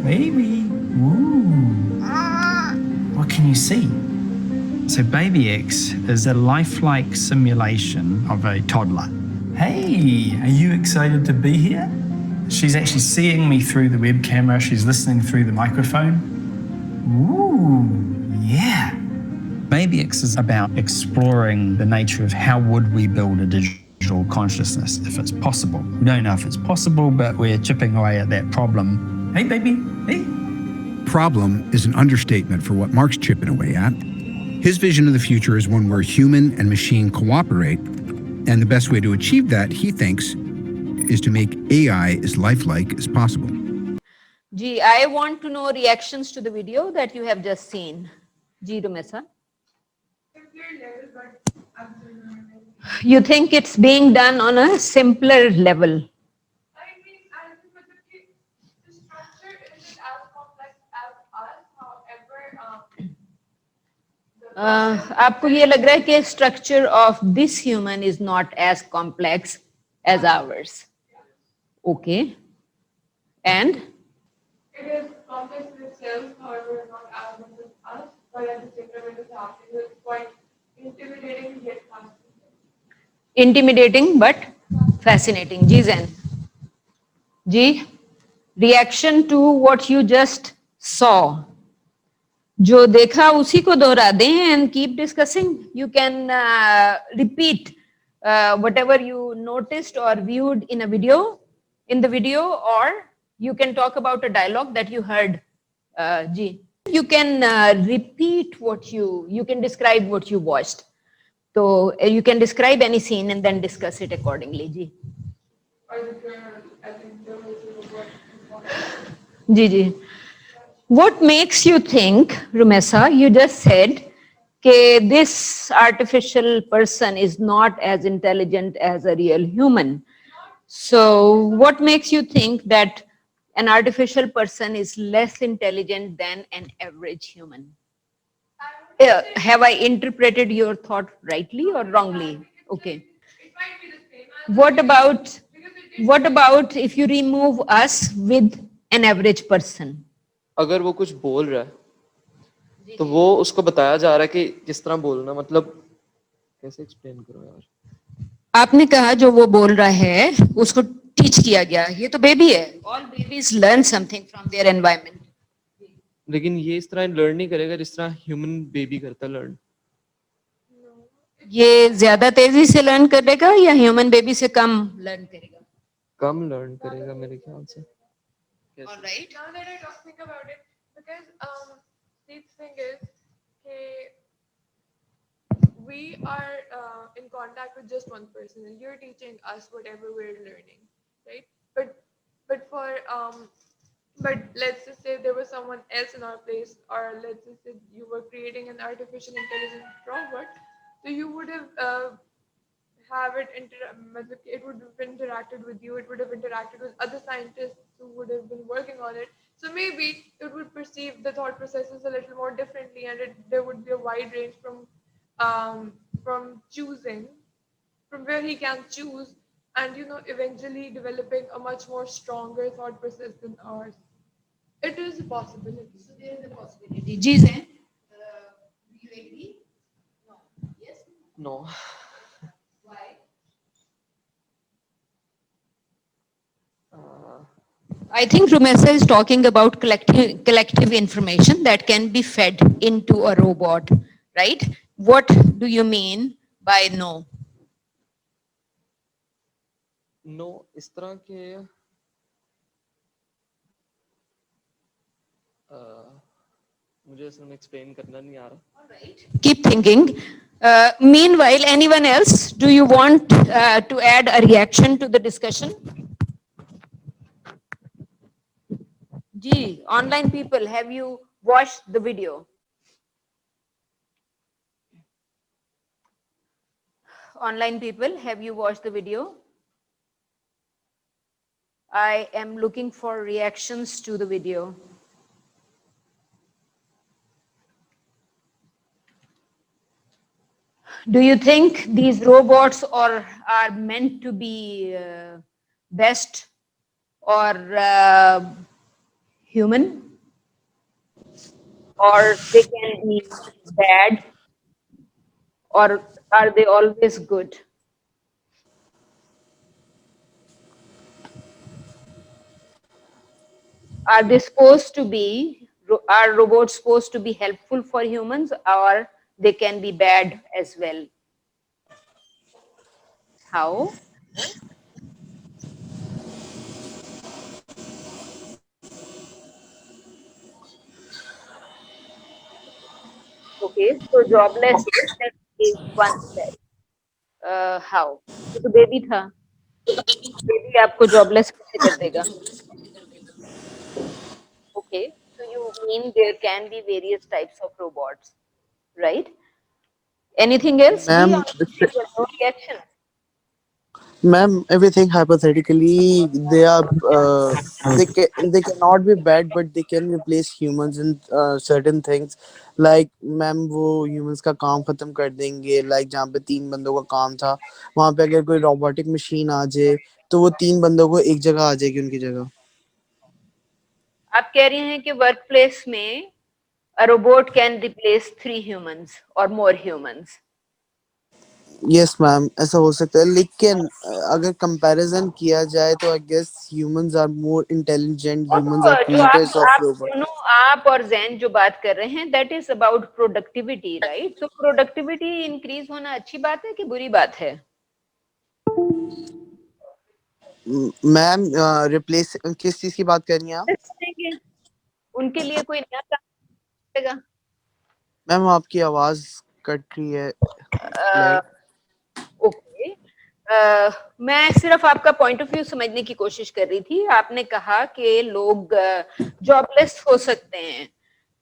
Baby. Ooh. What can you see? So Baby X is a lifelike simulation of a toddler. Hey, are you excited to be here? She's actually seeing me through the web camera. She's listening through the microphone. Ooh, yeah. Baby X is about exploring the nature of how would we build a digital consciousness if it's possible. We don't know if it's possible, but we're chipping away at that problem. Hey, baby. Hey. Problem is an understatement for what Mark's chipping away at. His vision of the future is one where human and machine cooperate, and the best way to achieve that, he thinks, is to make AI as lifelike as possible. Gee, I want to know reactions to the video that you have just seen. Gee, Rumesa. You think it's being done on a simpler level? The structure isn't as complex as us, however, आपको ये लग रहा है कि structure of this human is not as complex as ours. Okay. And? it is complex in itself, however, not as much as us, but at the same time it is happening. It's quite intimidating yet fascinating. Intimidating but fascinating. Ji Zen. Ji, reaction to what you just saw. जो देखा उसी को दोहरा दें and keep discussing. You can repeat whatever you noticed or viewed in the video, or you can talk about a dialogue that you heard. Ji, you can repeat you can describe what you watched. So you can describe any scene and then discuss it accordingly. Ji. Ji. What makes you think, Rumesa, you just said, that this artificial person is not as intelligent as a real human. So what makes you think that an artificial person is less intelligent than an average human? Have I interpreted your thought rightly or wrongly? Okay. It might be the same. What about if you remove us with an average person? अगर वो कुछ बोल रहा है तो वो उसको बताया जा रहा है कि किस तरह बोलना, मतलब कैसे एक्सप्लेन करो यार. आपने कहा जो वो बोल रहा है उसको टीच किया गया, ये तो बेबी है. All babies learn something from their environment. लेकिन ये इस तरह लर्न नहीं करेगा जिस तरह ह्यूमन बेबी करता लर्न. ये ज्यादा तेजी से लर्न करेगा या ह्यूमन बेबी से कम लर्न करेगा? कम लर्न करेगा मेरे ख्याल से. All right. Now that I think about it, because the thing is, we are in contact with just one person, and you're teaching us whatever we're learning, right? But let's just say there was someone else in our place, or let's just say you were creating an artificial intelligence robot, so you would have it would have interacted with you, it would have interacted with other scientists who would have been working on it. So maybe it would perceive the thought processes a little more differently, and there would be a wide range from choosing, from where he can choose, and eventually developing a much more stronger thought process than ours. It is a possibility. So there is a possibility. Ji Zen, do you agree? No. Yes? No. Why? I think Rumesa is talking about collective information that can be fed into a robot, right? What do you mean by no? No, इस तरह के मुझे असल में explain करना नहीं आ रहा. All right. Keep thinking. Meanwhile, anyone else, do you want to add a reaction to the discussion? Ji, online people, have you watched the video? Online people, have you watched the video? I am looking for reactions to the video. Do you think these robots are meant to be best or human, or they can be bad, or are they always good? Are they supposed to be, are robots supposed to be helpful for humans, or they can be bad as well? How? Okay, so joblessness is one step. How? ये तो baby था, baby आपको jobless कैसे कर देगा? Okay, so you mean there can be various types of robots, right? Anything else? G, Ma'am, on this one, no reaction. ma'am, everything hypothetically, they cannot be bad, but they can replace humans in certain things. Like ma'am वो humans का काम खत्म कर देंगे. Like जहाँ पे 3 बंदों का काम था, वहाँ पे अगर कोई robotic machine आ जाए, तो वो 3 बंदों को एक जगह आ जाएगी उनकी जगह. आप कह रहे हैं कि वर्क प्लेस में a robot can replace 3 humans or more humans. Yes ma'am, ऐसा हो सकता है. लेकिन अगर कंपैरिजन किया जाए तो I guess humans are more intelligent. और Humans are जो creators of आप robots. दोनों, आप और जैन जो बात कर रहे हैं, that is about productivity, right? तो productivity increase होना अच्छी बात है कि बुरी बात है? मैम रिप्लेस किस चीज की बात कर रही हैं आप? करेंगे, उनके लिए कोई नया काम करेगा। मैम आपकी आवाज कट रही है. लाइक ओके, मैं सिर्फ आपका पॉइंट ऑफ व्यू समझने की कोशिश कर रही थी। आपने कहा कि लोग जॉबलेस हो सकते हैं,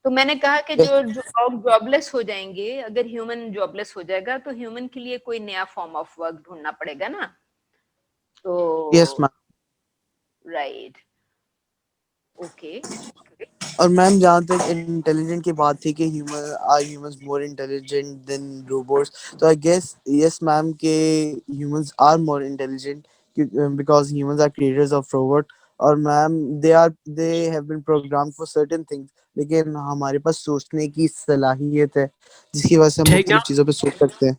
तो मैंने कहा कि जो लोग जॉबलेस हो जाएंगे, अगर ह्यूमन जॉबलेस हो जाएगा तो ह्यूमन के लिए कोई नया फॉर्म ऑफ वर्क ढूंढना पड़ेगा ना। तो यस मैम. Right, okay. और मैम जहाँ तक इंटेलिजेंट की बात थी कि humans more intelligent than robots, तो आई गेस यस मैम के humans are more intelligent because humans are creators of robot. और ma'am they have been programmed for certain things, लेकिन हमारे पास सोचने की सलाहियत है जिसकी वजह से हम मुख्तलिफ चीज़ों पे सोच सकते हैं.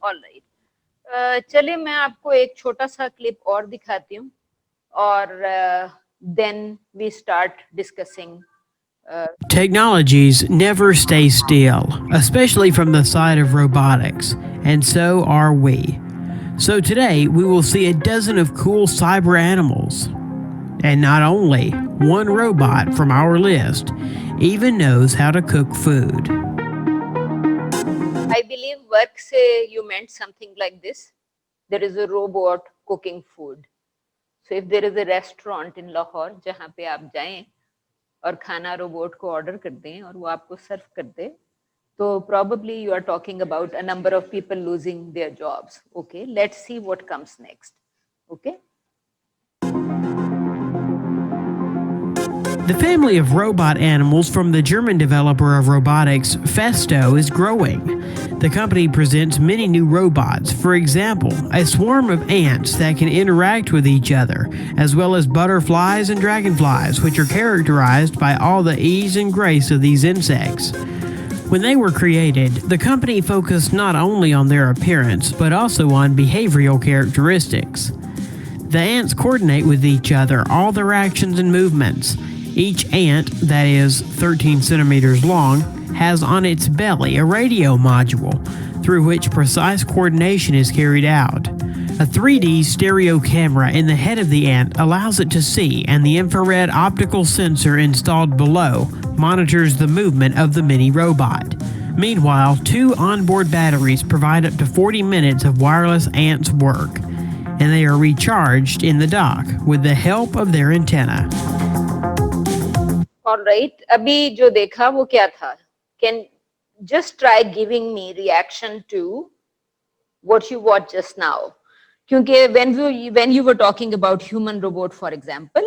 ऑलराइट, चलिए मैं आपको एक छोटा सा क्लिप और दिखाती हूँ और then we start discussing. Technologies never stay still, especially from the side of robotics, and so are we. So today we will see a dozen of cool cyber animals. And not only, one robot from our list even knows how to cook food. I believe work say you meant something like this. There is a robot cooking food. So if there is a restaurant in Lahore जहाँ पे आप जाएं और खाना robot को order कर दें और वो आपको सर्व कर दे, तो probably you are talking about a number of people losing their jobs. Okay, let's see what comes next. Okay. The family of robot animals from the German developer of robotics, Festo, is growing. The company presents many new robots. For example, a swarm of ants that can interact with each other, as well as butterflies and dragonflies, which are characterized by all the ease and grace of these insects. When they were created, the company focused not only on their appearance, but also on behavioral characteristics. The ants coordinate with each other, all their actions and movements. Each ant, that is 13 centimeters long, has on its belly a radio module through which precise coordination is carried out. A 3D stereo camera in the head of the ant allows it to see, and the infrared optical sensor installed below monitors the movement of the mini robot. Meanwhile, 2 onboard batteries provide up to 40 minutes of wireless ants work, and they are recharged in the dock with the help of their antenna. Alright, अभी जो देखा वो क्या था? Can just try giving me reaction to what you watched just now. क्योंकि when you were talking about human robot, for example,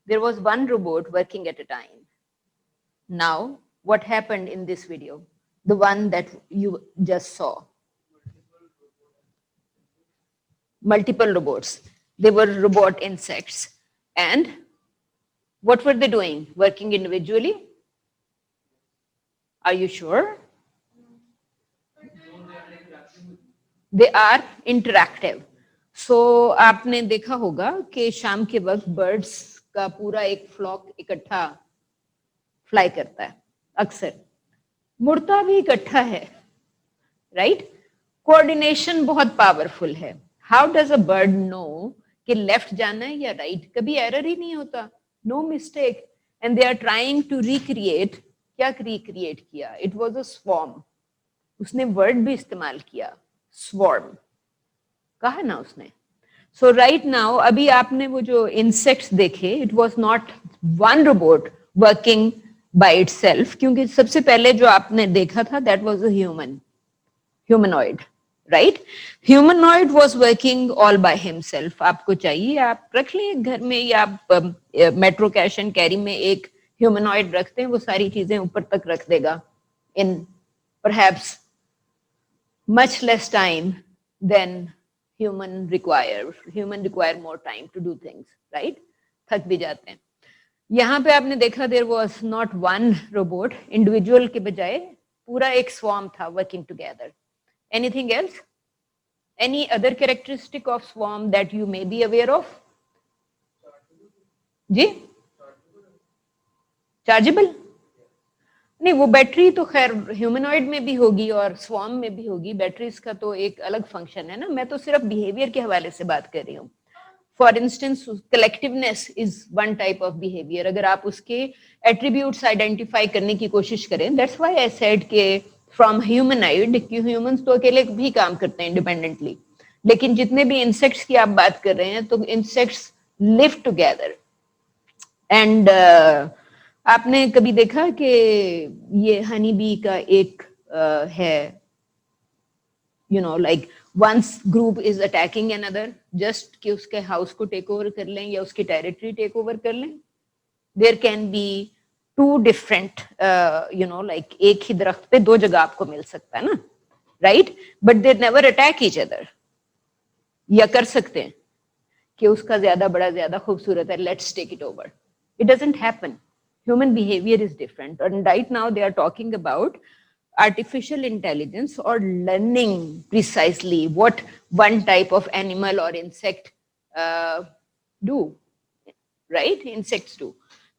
there was one robot working at a time. Now, what happened in this video? The one that you just saw. Multiple robots. They were robot insects. And what were they doing? Working individually? Are you sure? They are interactive. So आपने देखा होगा कि शाम के वक्त birds का पूरा एक flock इकट्ठा fly करता है, अक्सर मुड़ता भी इकट्ठा है, right? Coordination बहुत powerful है. How does a bird know कि left जाना है या right? कभी error ही नहीं होता, no mistake. And they are trying to recreate. क्या recreate किया? It was a swarm. उसने word भी इस्तेमाल किया, swarm. कहा ना उसने. So right now, अभी आपने वो जो insects देखे, it was not one robot working by itself, क्योंकि सबसे पहले जो आपने देखा था, that was a humanoid, right? Humanoid was working all by himself. आपको चाहिए, आप रख लें घर में, या आप मेट्रो कैश एंड कैरी में एक humanoid रखते हैं, वो सारी चीजें ऊपर तक रख देगा in perhaps much less time than human require more time to do things, right? थक भी जाते हैं. यहाँ पे आपने देखा there was not one robot, individual के बजाय पूरा एक swarm था working together. Anything else? Any other characteristic of swarm that you may be aware of? Ji? Chargeable? नहीं, वो बैटरी तो खैर ह्यूमनॉइड में भी होगी और स्वार्म में भी होगी. बैटरीज का तो एक अलग फंक्शन है ना. मैं तो सिर्फ बिहेवियर के हवाले से बात कर रही हूँ. For instance collectiveness is one type of behaviour. अगर आप उसके एट्रीब्यूट्स आइडेंटिफाई करने की कोशिश करें, दैट्स व्हाई आई सेड के फ्रॉम ह्यूमनॉइड, कि ह्यूमंस तो अकेले भी काम करते हैं इंडिपेंडेंटली, लेकिन जितने भी इंसेक्ट्स की आप बात कर रहे हैं तो इंसेक्ट्स लिव टुगेदर. एंड आपने कभी देखा कि ये हनी बी का एक है, you know, like once group is attacking another, just कि उसके हाउस को टेक ओवर कर लें या उसकी टेरिटरी टेक ओवर कर लें. There can be two different, you know, like एक ही दरख्त पे दो जगह आपको मिल सकता है ना, right? But they never attack each other. या कर सकते हैं कि उसका ज्यादा बड़ा ज्यादा खूबसूरत है, let's take it over. It doesn't happen. Human behavior is different, and right now they are talking about artificial intelligence or learning precisely what one type of animal or insect do, right? Insects do.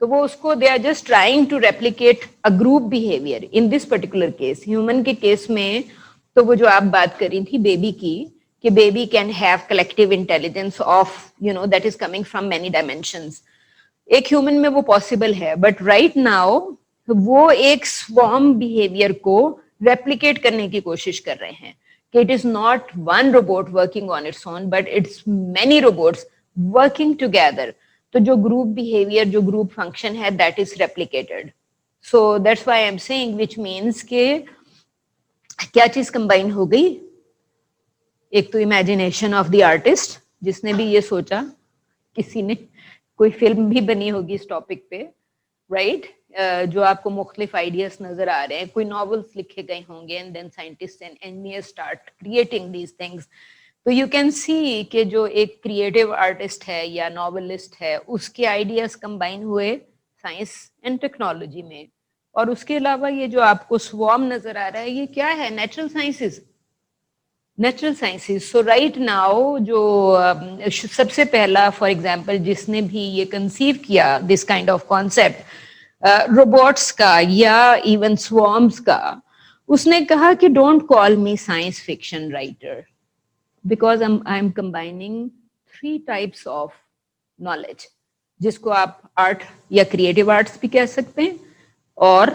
So वो उसको they are just trying to replicate a group behavior. In this particular case, human के case में तो वो जो आप बात कर रही थी baby की, कि baby can have collective intelligence of, you know, that is coming from many dimensions. एक ह्यूमन में वो पॉसिबल है, बट राइट नाउ वो एक स्वॉर्म बिहेवियर को रेप्लिकेट करने की कोशिश कर रहे हैं कि it is not one robot working on its own, but it's many robots working together. तो जो ग्रुप बिहेवियर, जो ग्रुप फंक्शन है, that is replicated. So that's why I am saying, which means के क्या चीज कंबाइन हो गई. एक तो इमेजिनेशन ऑफ द आर्टिस्ट, जिसने भी ये सोचा, किसी ने कोई फिल्म भी बनी होगी इस टॉपिक पे, राइट? जो आपको मुख्तलिफ आइडियाज नजर आ रहे हैं, कोई नॉवेल्स लिखे गए होंगे, and then scientist and engineers start creating these things. तो यू कैन सी कि जो एक क्रिएटिव आर्टिस्ट है या नॉवेलिस्ट है, उसके आइडियाज कंबाइन हुए साइंस एंड टेक्नोलॉजी में. और उसके अलावा ये जो आपको स्वॉर्म नजर आ रहा है, ये क्या है? Natural sciences. Natural sciences. So right now जो सबसे पहला, फॉर एग्जांपल, जिसने भी ये कंसीव किया this kind of concept robots का या इवन स्वॉर्म्स का, उसने कहा कि don't call me science fiction writer, because I am combining 3 types of knowledge, जिसको आप आर्ट या क्रिएटिव आर्ट्स भी कह सकते हैं, और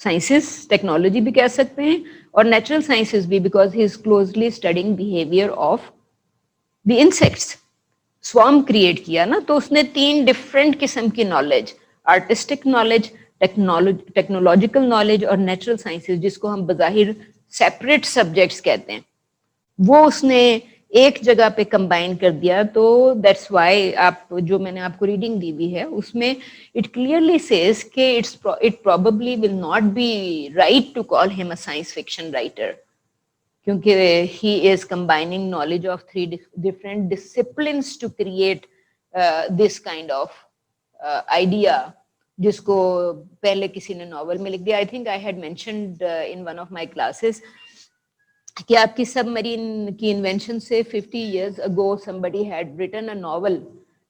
साइंसेस, टेक्नोलॉजी भी कह सकते हैं, और नेचुरल साइंसेस भी, because he is closely studying behaviour of the insects. Swarm create किया ना, तो उसने 3 डिफरेंट किस्म की knowledge, artistic knowledge, technological knowledge और नेचुरल साइंसेस, जिसको हम बज़ाहिर सेपरेट सब्जेक्ट्स कहते हैं, वो उसने एक जगह पे कंबाइन कर दिया. तो दैट्स व्हाई आप जो मैंने आपको रीडिंग दी हुई है, उसमें इट क्लियरली सेज कि it probably will not be right to call him a science fiction writer, क्योंकि he is combining knowledge of 3 different disciplines to create this kind of idea, जिसको पहले किसी ने नॉवल में लिख दिया. I think I had mentioned in one of my classes कि आपकी सबमरीन की इन्वेंशन से 50 years ago somebody had written a novel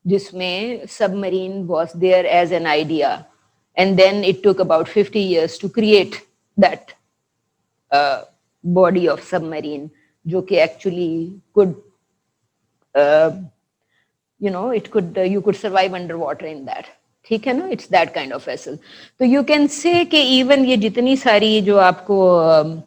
जिसमें submarine was there as an idea, and then it took about 50 years to create that body of submarine जो कि actually could it could you could survive underwater in that. ठीक है ना? It's that kind of vessel. तो you can say कि even ये जितनी सारी जो आपको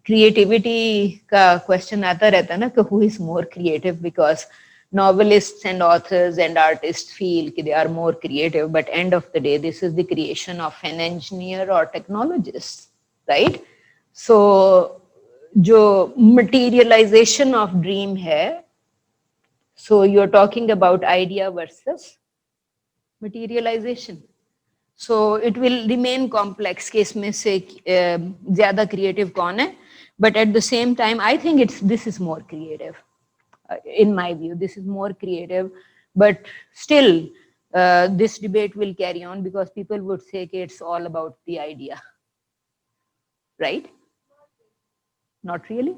creativity का question आता रहता है ना कि who is more creative, because novelists and authors and artists feel कि they are more creative, but end of the day this is the creation of an engineer or technologist, right? So जो materialization of dream है, so you're talking about idea versus materialization. So it will remain complex कि इसमें से ज़्यादा creative कौन है, but at the same time I think this is more creative. In my view, this is more creative, but still this debate will carry on because people would say that it's all about the idea, right? Not really.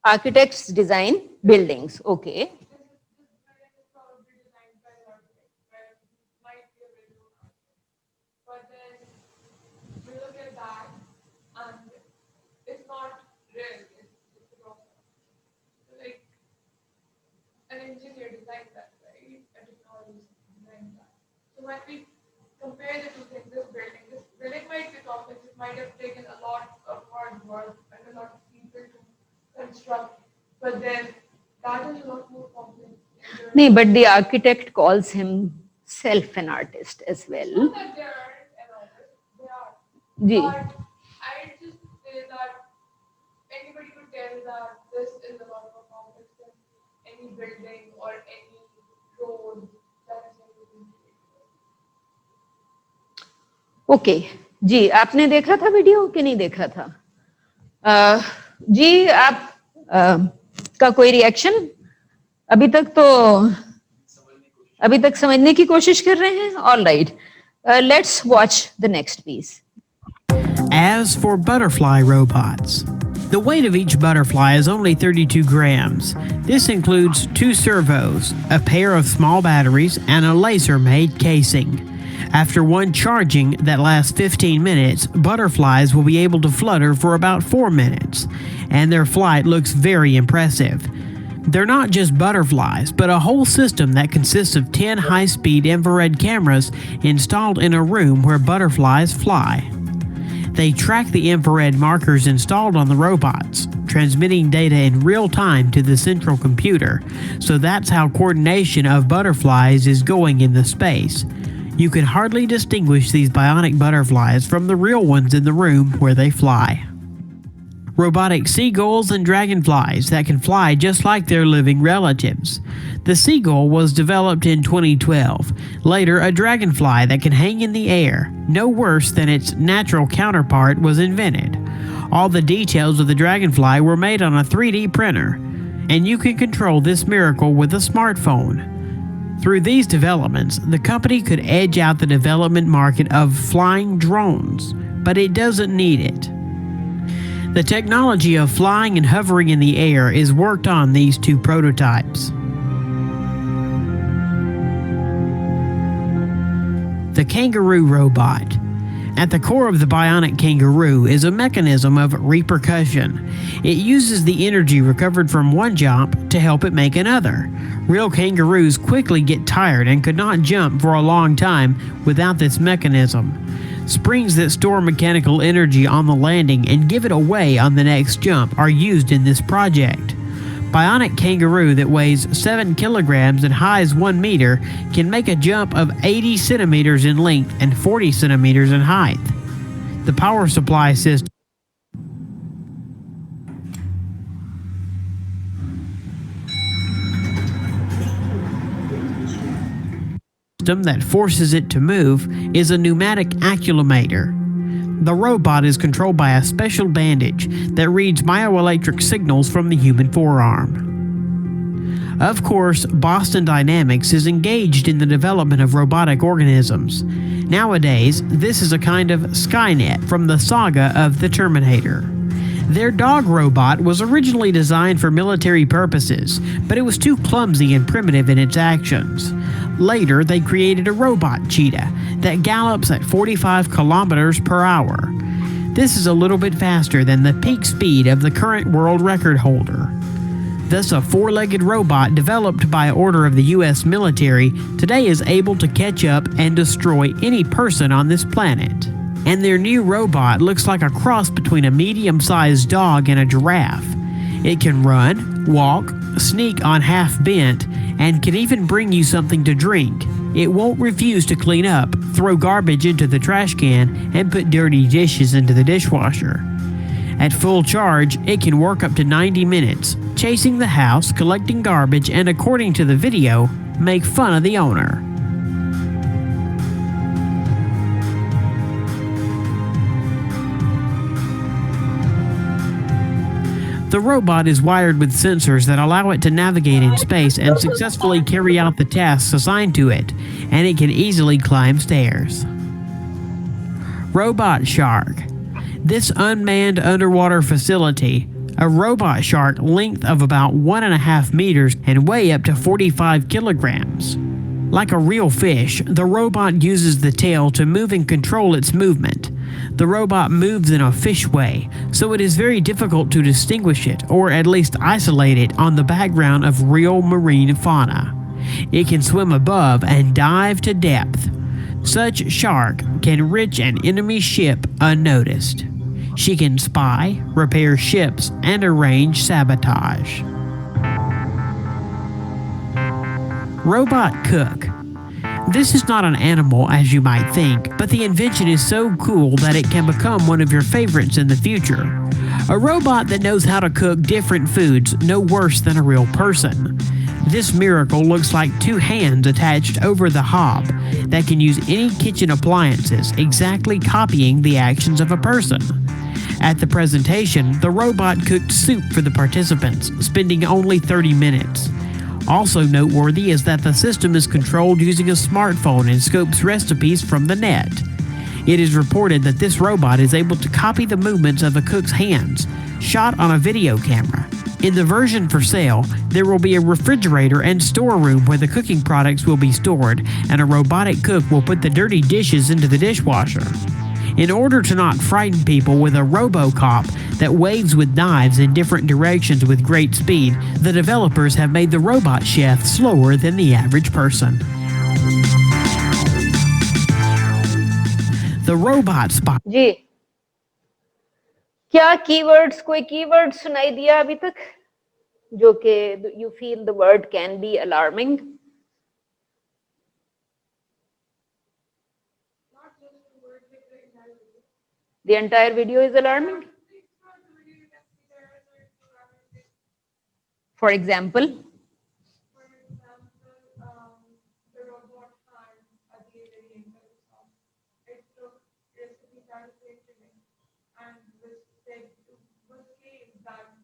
Architects design buildings, okay. But then we look at that and it's not real, it's wrong. Like an engineer designed that, right? A technologist designed that. So when we compare the two things, this building might be complex, it might have taken a lot of hard work and a lot of people to construct, but then that is a lot more complex. No, but the architect calls himself an artist as well. Not that they are an artist, they are. Ji. But I just say that anybody could tell that this is a lot more complex than any building or any road that has ever been created. Okay जी, आपने देखा था video कि नहीं देखा था? जी आप का कोई रिएक्शन? अभी तक समझने की कोशिश कर रहे हैं? All right, let's watch the next piece. As for butterfly robots, the weight of each butterfly is only 32 grams. This includes 2 servos, a pair of small batteries, and a laser-made casing. After one charging that lasts 15 minutes, butterflies will be able to flutter for about 4 minutes, and their flight looks very impressive. They're not just butterflies, but a whole system that consists of 10 high-speed infrared cameras installed in a room where butterflies fly. They track the infrared markers installed on the robots, transmitting data in real time to the central computer, so that's how coordination of butterflies is going in the space. You can hardly distinguish these bionic butterflies from the real ones in the room where they fly. Robotic seagulls and dragonflies that can fly just like their living relatives. The seagull was developed in 2012. Later, a dragonfly that can hang in the air, no worse than its natural counterpart, was invented. All the details of the dragonfly were made on a 3D printer, and you can control this miracle with a smartphone. Through these developments, the company could edge out the development market of flying drones, but it doesn't need it. The technology of flying and hovering in the air is worked on these 2 prototypes. The kangaroo robot. At the core of the bionic kangaroo is a mechanism of repercussion. It uses the energy recovered from one jump to help it make another. Real kangaroos quickly get tired and could not jump for a long time without this mechanism. Springs that store mechanical energy on the landing and give it away on the next jump are used in this project. Bionic kangaroo that weighs 7 kilograms and highs 1 meter can make a jump of 80 centimeters in length and 40 centimeters in height. The power supply system system that forces it to move is a pneumatic accumulator. The robot is controlled by a special bandage that reads bioelectric signals from the human forearm. Of course, Boston Dynamics is engaged in the development of robotic organisms. Nowadays, this is a kind of Skynet from the saga of the Terminator. Their dog robot was originally designed for military purposes, but it was too clumsy and primitive in its actions. Later, they created a robot cheetah that gallops at 45 kilometers per hour. This is a little bit faster than the peak speed of the current world record holder. Thus, a four-legged robot developed by order of the U.S. military today is able to catch up and destroy any person on this planet. And their new robot looks like a cross between a medium-sized dog and a giraffe. It can run, walk, sneak on half bent, and can even bring you something to drink. It won't refuse to clean up, throw garbage into the trash can, and put dirty dishes into the dishwasher. At full charge, it can work up to 90 minutes, chasing the house, collecting garbage, and according to the video, make fun of the owner. The robot is wired with sensors that allow it to navigate in space and successfully carry out the tasks assigned to it, and it can easily climb stairs. Robot Shark. This unmanned underwater facility, a robot shark length of about 1.5 meters and weigh up to 45 kilograms. Like a real fish, the robot uses the tail to move and control its movement. The robot moves in a fish way, so it is very difficult to distinguish it, or at least isolate it on the background of real marine fauna. It can swim above and dive to depth. Such shark can reach an enemy ship unnoticed. She can spy, repair ships, and arrange sabotage. Robot Cook. This is not an animal as you might think, but the invention is so cool that it can become one of your favorites in the future. A robot that knows how to cook different foods no worse than a real person. This miracle looks like two hands attached over the hob that can use any kitchen appliances, exactly copying the actions of a person. At the presentation, the robot cooked soup for the participants, spending only 30 minutes. Also noteworthy is that the system is controlled using a smartphone and scopes recipes from the net. It is reported that this robot is able to copy the movements of a cook's hands, shot on a video camera. In the version for sale, there will be a refrigerator and storeroom where the cooking products will be stored, and a robotic cook will put the dirty dishes into the dishwasher. In order to not frighten people with a RoboCop that waves with knives in different directions with great speed, the developers have made the robot chef slower than the average person. The Robot Spot. जी क्या keywords कोई keyword सुनाई दिया अभी तक जो कि you feel the word can be alarming? The entire video is alarming. For example, the robot hand at the very end of the song. It took recipe calculating and was said to claim that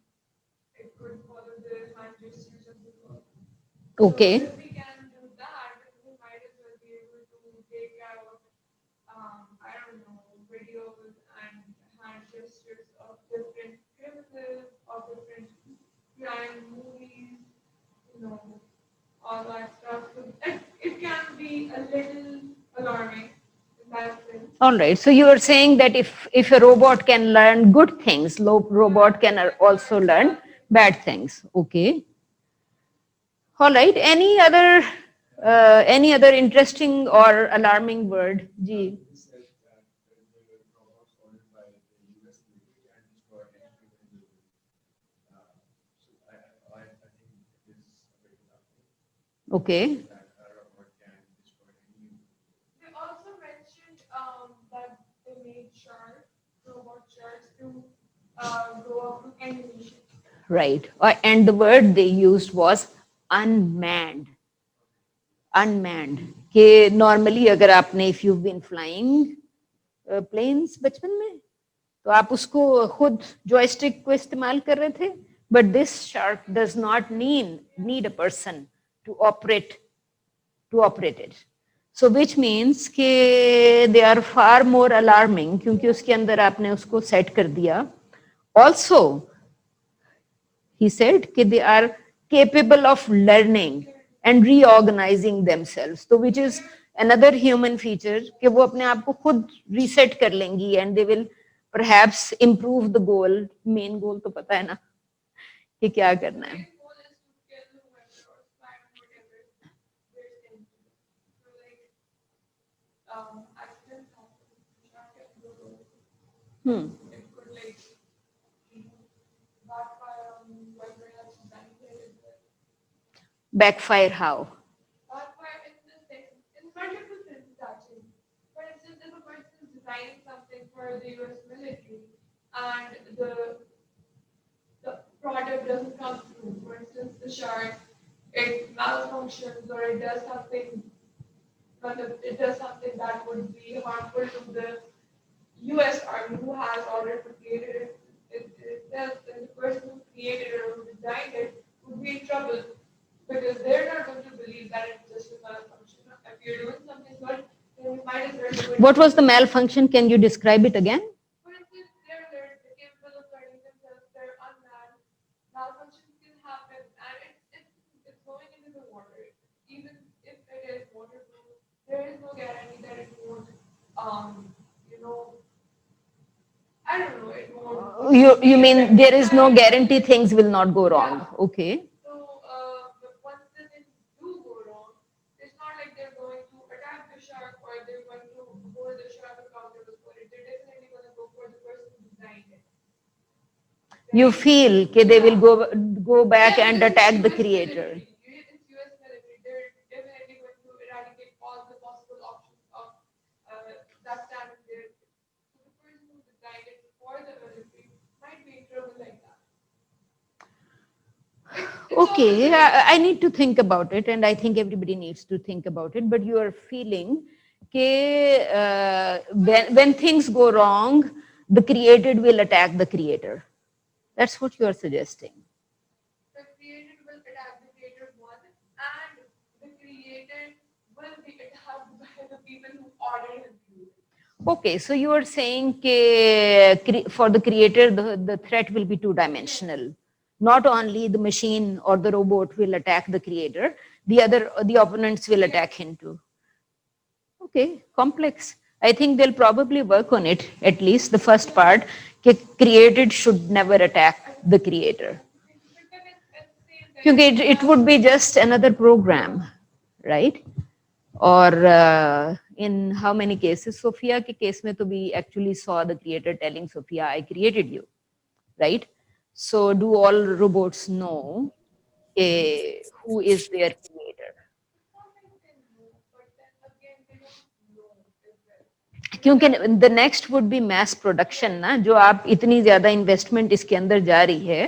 it could follow the hand gestures of the world. okay. So if we can do that, we might as well be able to take out, I don't know, videos and hand gestures of different criminals, of different crime movies, all that stuff. So it can be a little alarming in that sense. All right. So you are saying that if a robot can learn good things, robot can also learn bad things. Okay. All right. Any other interesting or alarming word? Ji. Okay. They also mentioned that they made robot sharks to go up to animation. Right. And the word they used was unmanned. unmanned کہ normally اگر آپ نے if you've been flying planes بچپن میں تو آپ اس کو خود joystick کو استعمال کر رہے تھے but this shark does not need a person to operate it. So which means کہ they are far more alarming کیونکہ اس کے اندر آپ نے اس کو سیٹ کر دیا. Also he said کہ they are capable of learning and reorganizing themselves. So which is another human feature کہ وہ اپنے آپ کو خود ریسیٹ کر لیں گی and they will perhaps improve the goal. main goal تو پتہ ہے نا کہ کیا کرنا ہے. It could like backfire on whoever has designed it. Backfire how? Backfire in multiple senses actually. For instance, if a person is designing something for the US military and the product doesn't come through, for instance, the shark, it malfunctions or it does something that would be harmful to the US Army who has already created it itself, then the person who created it or who designed it would be in trouble because they're not going to believe that it's just a malfunction. If you're doing something good, then you might as well do it. What was the malfunction? Can you describe it again? For instance, they're capable of learning themselves, they're unmanned. Malfunctions can happen and it's going into the water. Even if it is waterproof, there is no guarantee that it won't, I don't know, it won't. You mean there is no guarantee things will not go wrong? Yeah. Okay. So, but once the things do go wrong, it's not like they're going to attack the shark or they're going to hold the shark accountable for it. They're definitely going to go for the person who designed it. You feel that they will go back and attack the creator. It's US military. They're definitely going to eradicate all the possible options of that standing there. So the person who designed it for the military might be in trouble like that. Okay, I need to think about it and I think everybody needs to think about it, but you are feeling that when things go wrong, the created will attack the creator. That's what you are suggesting. The created will attack the creator one and the created will be attacked by the people who ordered him to do it. Okay, so you are saying that for the creator, the threat will be two-dimensional. Not only the machine or the robot will attack the creator, the opponents will attack him too. Okay, complex. I think they'll probably work on it, at least the first part, that created should never attack the creator. Because it would be just another program, right? Or in how many cases? Sophia ke case mein to we actually saw the creator telling Sophia, I created you, right? So do all robots know who is their creator? کیونکہ the next would be mass production نا جو آپ اتنی زیادہ investment اس کے اندر جا رہی ہے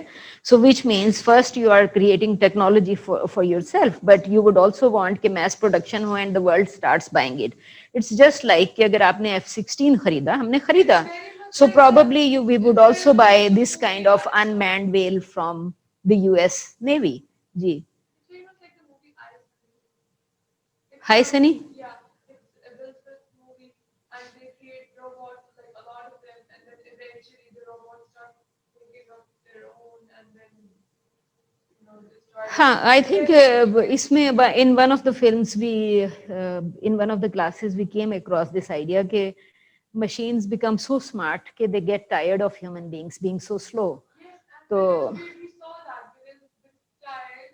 so which means first you are creating technology for yourself but you would also want کہ mass production who and the world starts buying it. It's just like کہ اگر آپ نے F-16 خریدا ہم نے خریدا so probably we would also buy this kind of unmanned whale from the US Navy. G Hi Sunny. Yeah, it's a Will Smith movie and they create robots, like a lot of them, and then eventually the robots start thinking of their own and then, destroy. I think in one of the films in one of the classes we came across this idea that machines become so smart that they get tired of human beings being so slow. Yes, and So we saw that because the child,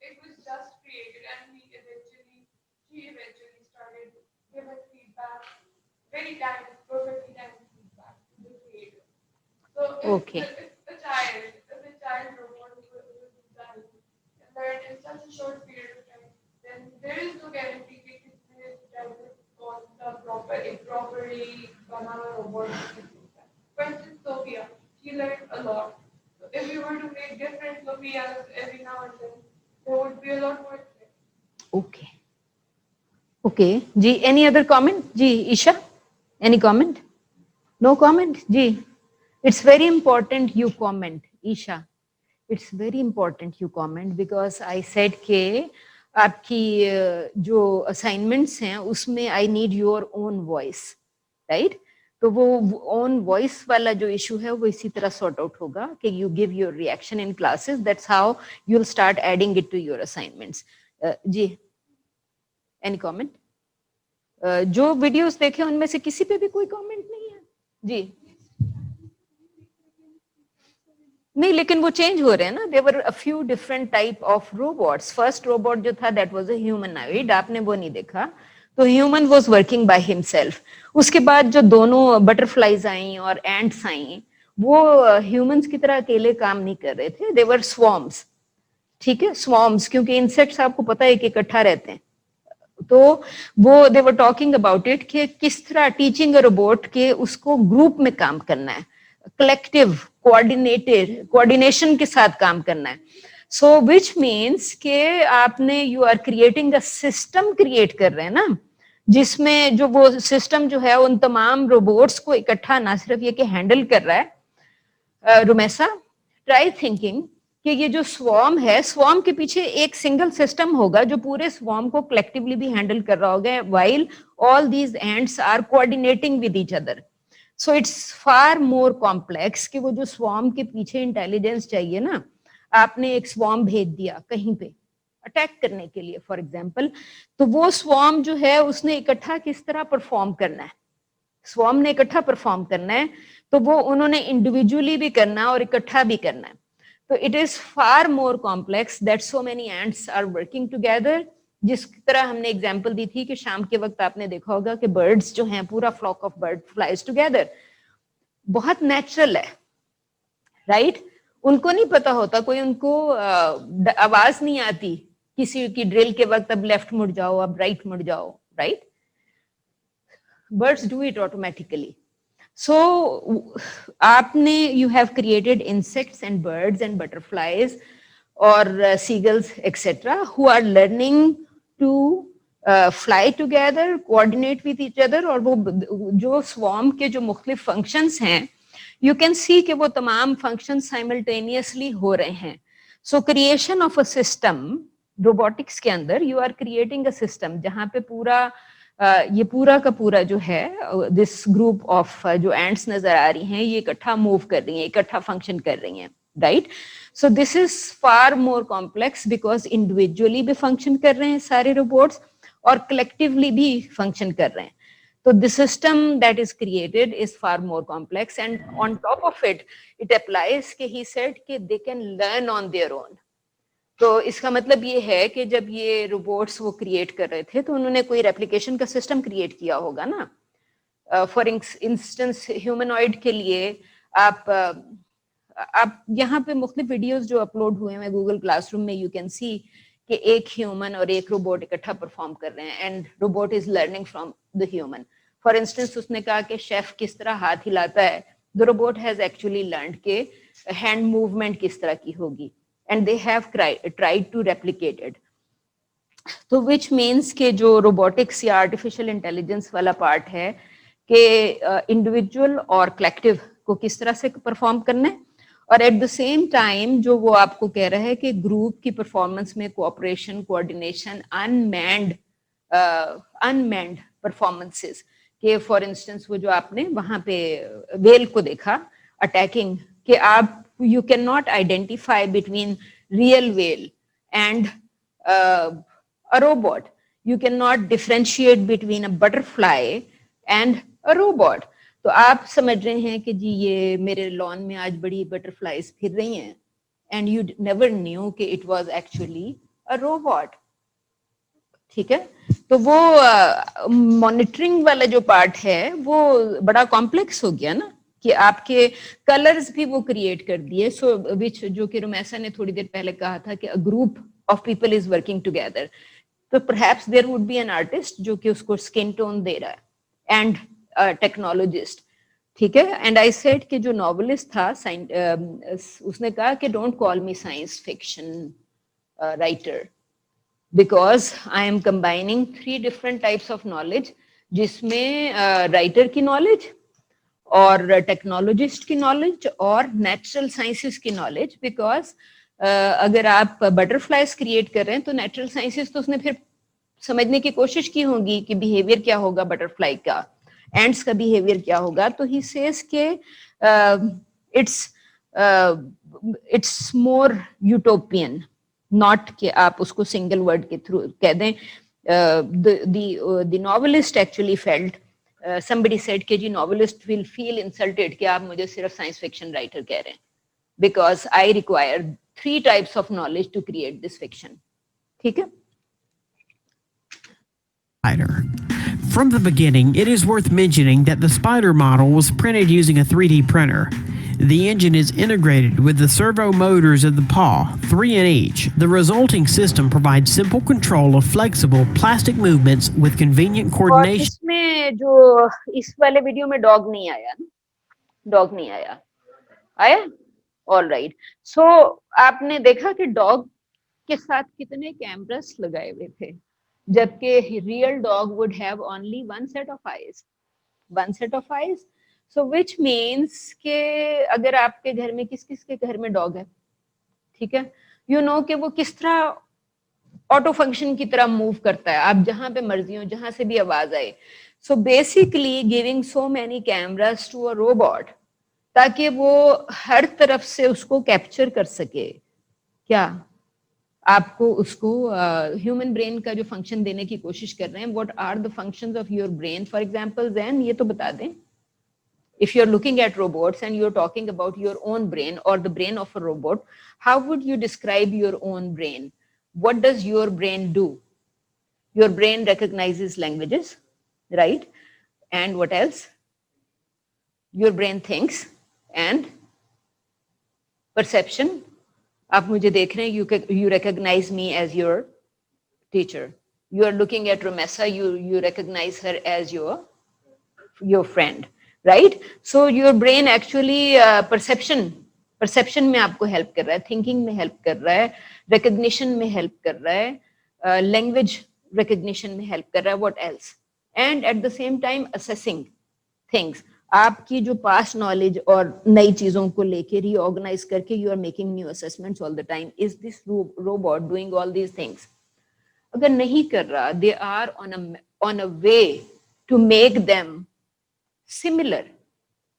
it was just created and she eventually started giving feedback, perfectly timed feedback to the creator. So Okay. if a child robot was designed and learned in such a short period of time, then there is no guarantee that it was a properly banana robot. For instance, Sophia, she learned a lot. So if we were to make different Sophias every now and then, there would be a lot more. okay. Okay, ji, any other comment? Ji, Isha, any comment? No comment? Ji, it's very important you comment, Isha. It's very important you comment because I said कि आपकी जो assignments हैं उसमें I need your own voice, right? तो वो own voice वाला जो issue है वो इसी तरह sort out होगा कि you give your reaction in classes. That's how you'll start adding it to your assignments. जी, any comment? जो वीडियोस देखे उनमें से किसी पे भी कोई कमेंट नहीं है जी? नहीं, लेकिन वो चेंज हो रहे हैं ना. There were a few different type of robots. First robot जो था दैट वाज अ ह्यूमनॉइड, आपने वो नहीं देखा, तो human was working by himself. उसके बाद जो दोनों बटरफ्लाईज आई और एंट्स आई वो ह्यूमंस की तरह अकेले काम नहीं कर रहे थे. दे वर स्वॉर्म्स. ठीक है, स्वॉर्म्स, क्योंकि इंसेक्ट्स आपको पता है कि इकट्ठा रहते हैं. तो वो दे वर टॉकिंग अबाउट इट कि किस तरह टीचिंग अ रोबोट के उसको ग्रुप में काम करना है, कलेक्टिव कोऑर्डिनेशन के साथ काम करना है. सो विच मीन्स के आपने you are creating a system create कर रहे हैं ना, जिसमें जो वो सिस्टम जो है उन तमाम रोबोट्स को इकट्ठा ना सिर्फ ये कि हैंडल कर रहा है. रुमैसा, ट्राई थिंकिंग कि ये जो स्वॉर्म है, स्वॉर्म के पीछे एक सिंगल सिस्टम होगा जो पूरे स्वॉर्म को कलेक्टिवली भी हैंडल कर रहा होगा, while all these ants are coordinating with each other. So it's far more complex कि वो जो स्वॉर्म के पीछे इंटेलिजेंस चाहिए ना, आपने एक स्वॉर्म भेज दिया कहीं पे अटैक करने के लिए फॉर एग्जांपल, तो वो स्वॉर्म जो है उसने इकट्ठा किस तरह परफॉर्म करना है, स्वॉर्म ने इकट्ठा परफॉर्म करना है, तो वो उन्होंने इंडिविजुअली भी करना है और इकट्ठा भी करना है. तो it is far more complex that so many ants are working together. जिस तरह हमने एग्जांपल दी थी कि शाम के वक्त आपने देखा होगा कि बर्ड्स जो हैं, पूरा flock of bird flies together, बहुत नेचुरल है, राइट? उनको नहीं पता होता, कोई उनको आवाज नहीं आती किसी की ड्रिल के वक्त, अब लेफ्ट मुड़ जाओ, अब राइट मुड़ जाओ, right? Birds do it automatically. So आपने you have created insects and birds and butterflies or seagulls etc. who are learning to fly together, coordinate with each other, और वो जो swarm के जो मुख्तलिफ functions हैं, you can see कि वो तमाम functions simultaneously हो रहे हैं. So creation of a system, robotics के अंदर you are creating a system जहाँ पे पूरा ये पूरा का पूरा जो है, दिस ग्रुप ऑफ जो एंट्स नजर आ रही हैं, ये इकट्ठा मूव कर रही हैं, इकट्ठा फंक्शन कर रही हैं, right? So this is far more complex because individually भी फंक्शन कर रहे हैं सारे रोबोट्स और कलेक्टिवली भी फंक्शन कर रहे हैं. तो the system that is created is far more complex and on top of it it applies कि ही सेड कि they can learn on their own. तो इसका मतलब ये है कि जब ये रोबोट्स वो क्रिएट कर रहे थे तो उन्होंने कोई रेप्लिकेशन का सिस्टम क्रिएट किया होगा ना. फॉर इंस्टेंस ह्यूमनॉइड के लिए आप यहाँ पे मुख्तलिफ वीडियोस जो अपलोड हुए हैं गूगल क्लासरूम में, यू कैन सी कि एक ह्यूमन और एक रोबोट इकट्ठा परफॉर्म कर रहे हैं and robot is learning from the human. For instance उसने कहा कि शेफ किस तरह हाथ हिलाता है, the robot has actually learned के हैंड मूवमेंट किस तरह की होगी, and they have tried to replicate it. तो which means कि जो robotics या artificial intelligence वाला part है कि individual और collective को किस तरह से perform करना है, और at the same time जो वो आपको कह रहा है कि group की performance में cooperation, coordination, unmanned performances कि for instance वो जो आपने वहाँ पे whale को देखा attacking, कि आप you cannot identify between real whale and a robot. You cannot differentiate between a butterfly and a robot. तो आप समझ रहे हैं कि जी ये मेरे लॉन में आज बड़ी बटरफ्लाइज फिर रही हैं and you never knew कि it was actually a robot. ठीक है, तो वो मॉनिटरिंग वाला जो पार्ट है वो बड़ा कॉम्प्लेक्स हो गया ना, कि आपके कलर्स भी वो क्रिएट कर दिए. सो विच जो कि रुमैसा ने थोड़ी देर पहले कहा था कि a group of people is working together, तो perhaps there would be an artist जो कि उसको स्किन टोन दे रहा है एंड टेक्नोलॉजिस्ट. ठीक है, एंड आई सेड कि जो नॉवेलिस्ट था उसने कहा कि don't call me science fiction writer because I am combining 3 different types of knowledge, जिसमें writer की knowledge और टेक्नोलॉजिस्ट की नॉलेज और नेचुरल साइंसेस की नॉलेज, बिकॉज अगर आप बटरफ्लाइज क्रिएट कर रहे हैं तो नेचुरल साइंसेस तो उसने फिर समझने की कोशिश की होगी कि बिहेवियर क्या होगा बटरफ्लाई का, एंड्स का बिहेवियर क्या होगा. तो ही सेज के इट्स मोर यूटोपियन, नॉट कि आप उसको सिंगल वर्ड के थ्रू कह दें. The novelist actually felt, somebody said कि जी novelist will feel insulted कि आप मुझे सिर्फ science fiction writer कह रहे हैं, because I require 3 types of knowledge to create this fiction. ठीक है? Spider. From the beginning, it is worth mentioning that the Spider model was printed using a 3D printer. The engine is integrated with the servo motors of the paw, 3 in each. The resulting system provides simple control of flexible plastic movements with convenient coordination. इसमें जो इस वाले video में dog नहीं आया ना, dog नहीं आया, आया? All right. सो आपने देखा कि डॉग के साथ कितने कैमरास लगाए हुए थे, जबकि real dog would have only one set of eyes. So which means कि अगर आपके घर में किस किस के घर में डॉग है, ठीक है, you know कि वो किस तरह ऑटो फंक्शन की तरह मूव करता है, आप जहां पे मर्जी हो, जहां से भी आवाज आए. So basically giving so many cameras to a robot ताकि वो हर तरफ से उसको कैप्चर कर सके. क्या आपको उसको ह्यूमन ब्रेन का जो फंक्शन देने की कोशिश कर रहे हैं, what are the functions of your brain, for example जैन ये तो बता दें. If you're looking at robots and you're talking about your own brain or the brain of a robot, how would you describe your own brain? What does your brain do? Your brain recognizes languages, right? And what else? Your brain thinks and perception. आप मुझे देख रहे हैं, you recognize me as your teacher. You are looking at Romessa, you recognize her as your friend. Right? So your brain actually perception में आपको help कर रहा है, thinking में help कर रहा है, recognition में help कर रहा है, language recognition में help कर रहा है. What else? And at the same time assessing things. आपकी जो past knowledge और नई चीजों को लेके reorganize करके you are making new assessments all the time. Is this robot doing all these things? अगर नहीं कर रहा, they are on a way to make them similar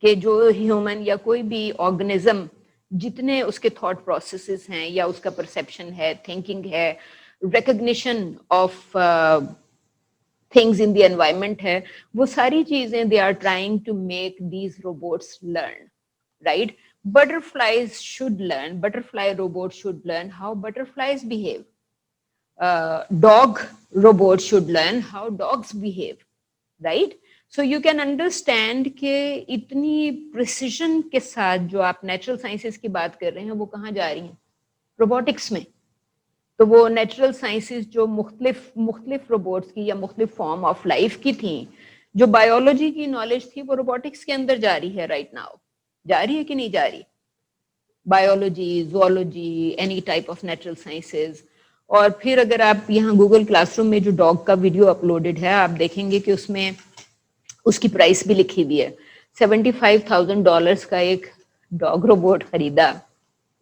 कि जो ह्यूमन या कोई भी ऑर्गेनिज्म जितने उसके थॉट प्रोसेसेस हैं या उसका परसेप्शन है, थिंकिंग है, recognition of things in the environment है, वो सारी चीजें they are trying to make these robots learn. Right? Butterflies should learn, butterfly robot should learn how butterflies behave. Dog robot should learn how dogs behave. Right? So you can understand कि इतनी precision के साथ जो आप natural sciences की बात कर रहे हैं वो कहाँ जा रही हैं? रोबोटिक्स में. तो वो नेचुरल साइंसेस जो मुख्तलिफ रोबोट्स की या मुख्तलिफ फॉर्म ऑफ लाइफ की थी, जो बायोलॉजी की नॉलेज थी, वो रोबोटिक्स के अंदर जा रही है राइट नाउ. जा रही है कि नहीं जा रही? Biology, zoology, any type of natural sciences. और फिर अगर आप यहाँ गूगल क्लासरूम में जो डॉग का वीडियो अपलोडेड है, आप देखेंगे कि उसमें उसकी प्राइस भी लिखी हुई है. $75,000 का एक डॉग रोबोट खरीदा.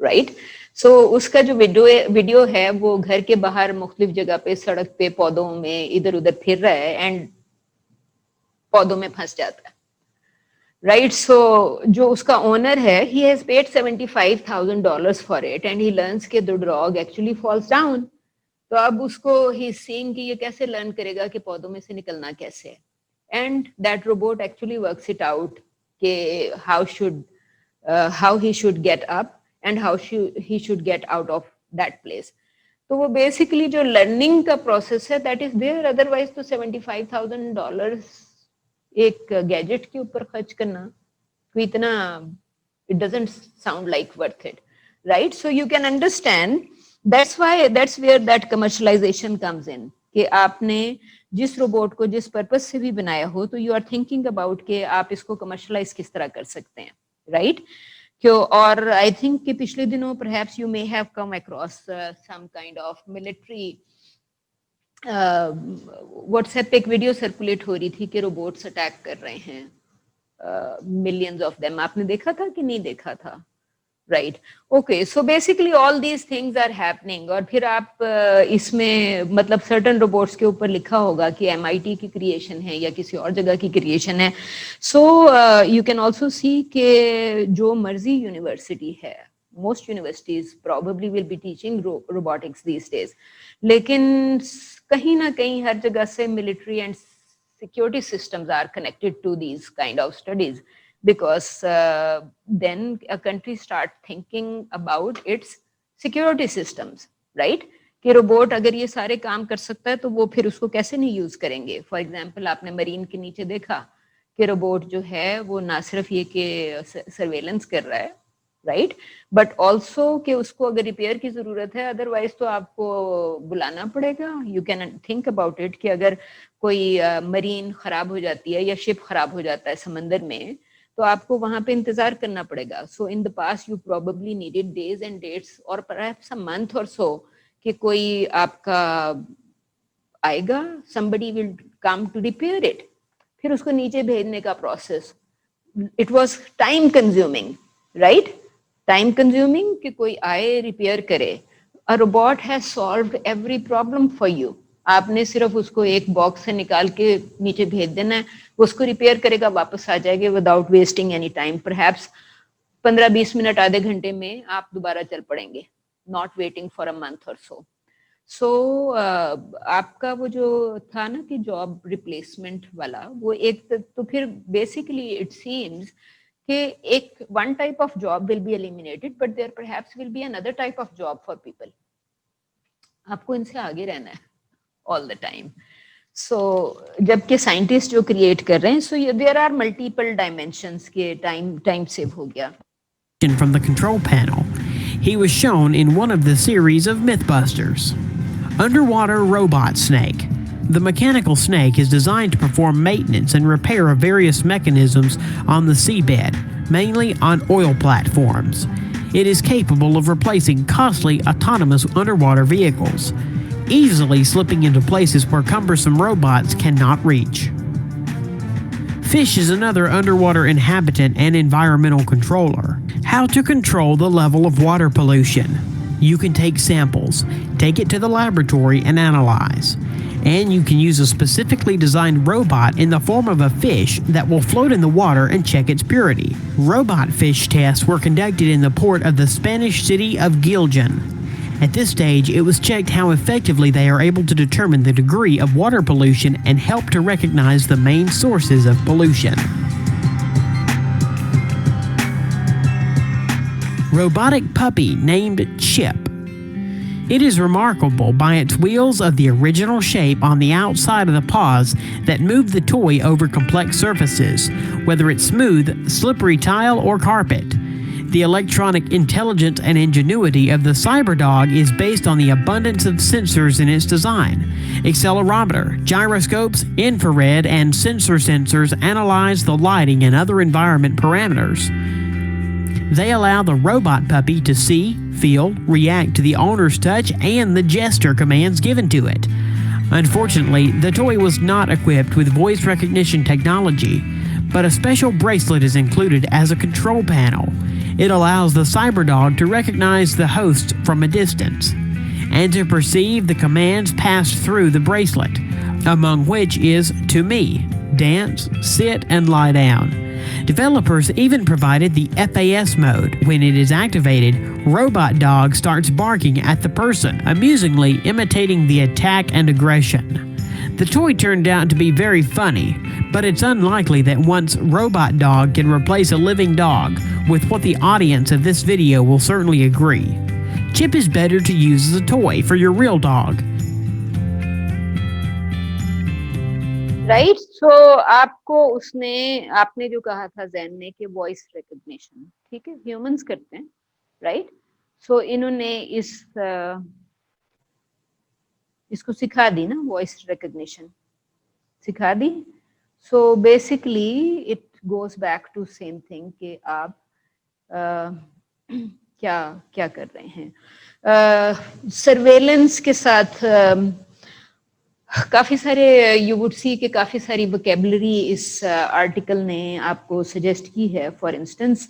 राइट? सो उसका जो वीडियो है वो घर के बाहर मुख्तलिफ जगह पे, सड़क पे, पौधों में इधर उधर फिर रहा है एंड पौधों में फंस जाता है. राइट? सो जो उसका ओनर है, he has paid $75,000 for it and he learns के the dog actually falls down. तो अब उसको ही सीइंग कि ये कैसे लर्न करेगा कि पौधों में से निकलना कैसे है. And that robot actually works it out how he should get up and how he should get out of that place. तो वो basically जो learning का process है, that is there. Otherwise तो $75,000 एक gadget के ऊपर खर्च करना कोई इतना, it doesn't sound like worth it, right? So you can understand that's where that commercialization comes in. कि आपने जिस रोबोट को जिस पर्पस से भी बनाया हो, तो यू आर थिंकिंग अबाउट कि आप इसको कमर्शलाइज किस तरह कर सकते हैं. राइट? क्यों? और आई थिंक कि पिछले दिनों perhaps you may have come across some kind of military what's app پہ ایک ویڈیو سرکولیٹ ہو رہی تھی کہ روبوٹس اٹیک کر رہے ہیں ملینز آف دیم. آپ نے دیکھا تھا کہ نہیں دیکھا تھا؟ Right. Okay, so basically all these things are happening. اور پھر آپ اس میں مطلب سرٹن روبوٹس کے اوپر لکھا ہوگا کہ MIT کی کریشن ہے یا کسی اور جگہ کی کریشن ہے. So you can also see کہ جو مرضی یونیورسٹی ہے, most universities probably will be teaching robotics these days, لیکن کہیں نہ کہیں ہر جگہ سے military and security systems are connected to these kind of studies, because then a country start thinking about its security systems, right? کہ robot اگر یہ سارے کام کر سکتا ہے تو وہ پھر اس کو کیسے نہیں یوز کریں گے. فار ایگزامپل آپ نے مرین کے نیچے دیکھا کہ روبوٹ جو ہے وہ نہ صرف یہ کہ سرویلنس کر رہا ہے, رائٹ, بٹ آلسو کہ اس کو اگر ریپیئر کی ضرورت ہے ادروائز تو آپ کو بلانا پڑے گا. You can think about it کہ اگر کوئی مرین خراب ہو جاتی ہے یا شپ خراب ہو جاتا ہے سمندر میں تو آپ کو وہاں پہ انتظار کرنا پڑے گا. So in the past you probably needed days and dates or perhaps a month or so کہ کوئی آپ کا آئے گا, somebody will come to repair it. پھر اس کو نیچے بھیجنے کا process, it was time consuming, right? Time consuming کہ کوئی آئے ریپیئر کرے. A robot has solved every problem for you. آپ نے صرف اس کو ایک باکس سے نکال کے نیچے بھیج دینا ہے, وہ اس کو ریپیئر کرے گا, واپس آ جائے گا without wasting any time. Perhaps 15-20 منٹ, آدھے گھنٹے میں آپ دوبارہ چل پڑیں گے, not waiting for a month or so. سو آپ کا وہ جو تھا نا کہ جاب ریپلیسمنٹ والا, وہ ایک تو پھر بیسیکلی اٹ سیمز کہ ایک one type of job will be eliminated but there perhaps will be another type of job for people. آپ کو ان سے آگے رہنا ہے آل دا ٹائم. سو جبکہ سائنٹسٹ جو کریٹ کر رہے ہیں, سو دیر آر ملٹیپل ڈائمینشنس کے ٹائم سیو ہو گیا. From the control panel. He was shown in one of the series of Mythbusters. Underwater robot snake. The mechanical snake is designed to perform maintenance and repair of various mechanisms on the seabed, mainly on oil platforms. It is capable of replacing costly autonomous underwater vehicles, easily slipping into places where cumbersome robots cannot reach. Fish is another underwater inhabitant and environmental controller. How to control the level of water pollution. You can take samples, take it to the laboratory and analyze. And you can use a specifically designed robot in the form of a fish that will float in the water and check its purity. Robot fish tests were conducted in the port of the Spanish city of Giljan. At this stage, it was checked how effectively they are able to determine the degree of water pollution and help to recognize the main sources of pollution. Robotic puppy named Chip. It is remarkable by its wheels of the original shape on the outside of the paws that move the toy over complex surfaces, whether it's smooth, slippery tile, or carpet. The electronic intelligence and ingenuity of the CyberDog is based on the abundance of sensors in its design. Accelerometer, gyroscopes, infrared, and sensors analyze the lighting and other environment parameters. They allow the robot puppy to see, feel, react to the owner's touch and the gesture commands given to it. Unfortunately, the toy was not equipped with voice recognition technology, but a special bracelet is included as a control panel. It allows the CyberDog to recognize the host from a distance and to perceive the commands passed through the bracelet, among which is to me, dance, sit, and lie down. Developers even provided the FAS mode. When it is activated, Robot Dog starts barking at the person, amusingly imitating the attack and aggression. The toy turned out to be very funny, but it's unlikely that once Robot Dog can replace a living dog, with what the audience of this video will certainly agree. Chip is better to use as a toy for your real dog. Right. So آپ کو اس نے آپ نے جو کہا تھا زین نے کہ وائس ریکگنیشن, ٹھیک ہے, ہیومنس کرتے ہیں, رائٹ. سو انہوں نے اس کو سکھا دی نا, وائس ریکگنیشن سکھا دی. So basically it goes back to same thing کہ آپ کیا کر رہے ہیں. سرویلنس کے ساتھ کافی سارے یو وڈ سی کہ کافی ساری وکیبلری اس آرٹیکل نے آپ کو سجیسٹ کی ہے. فار انسٹنس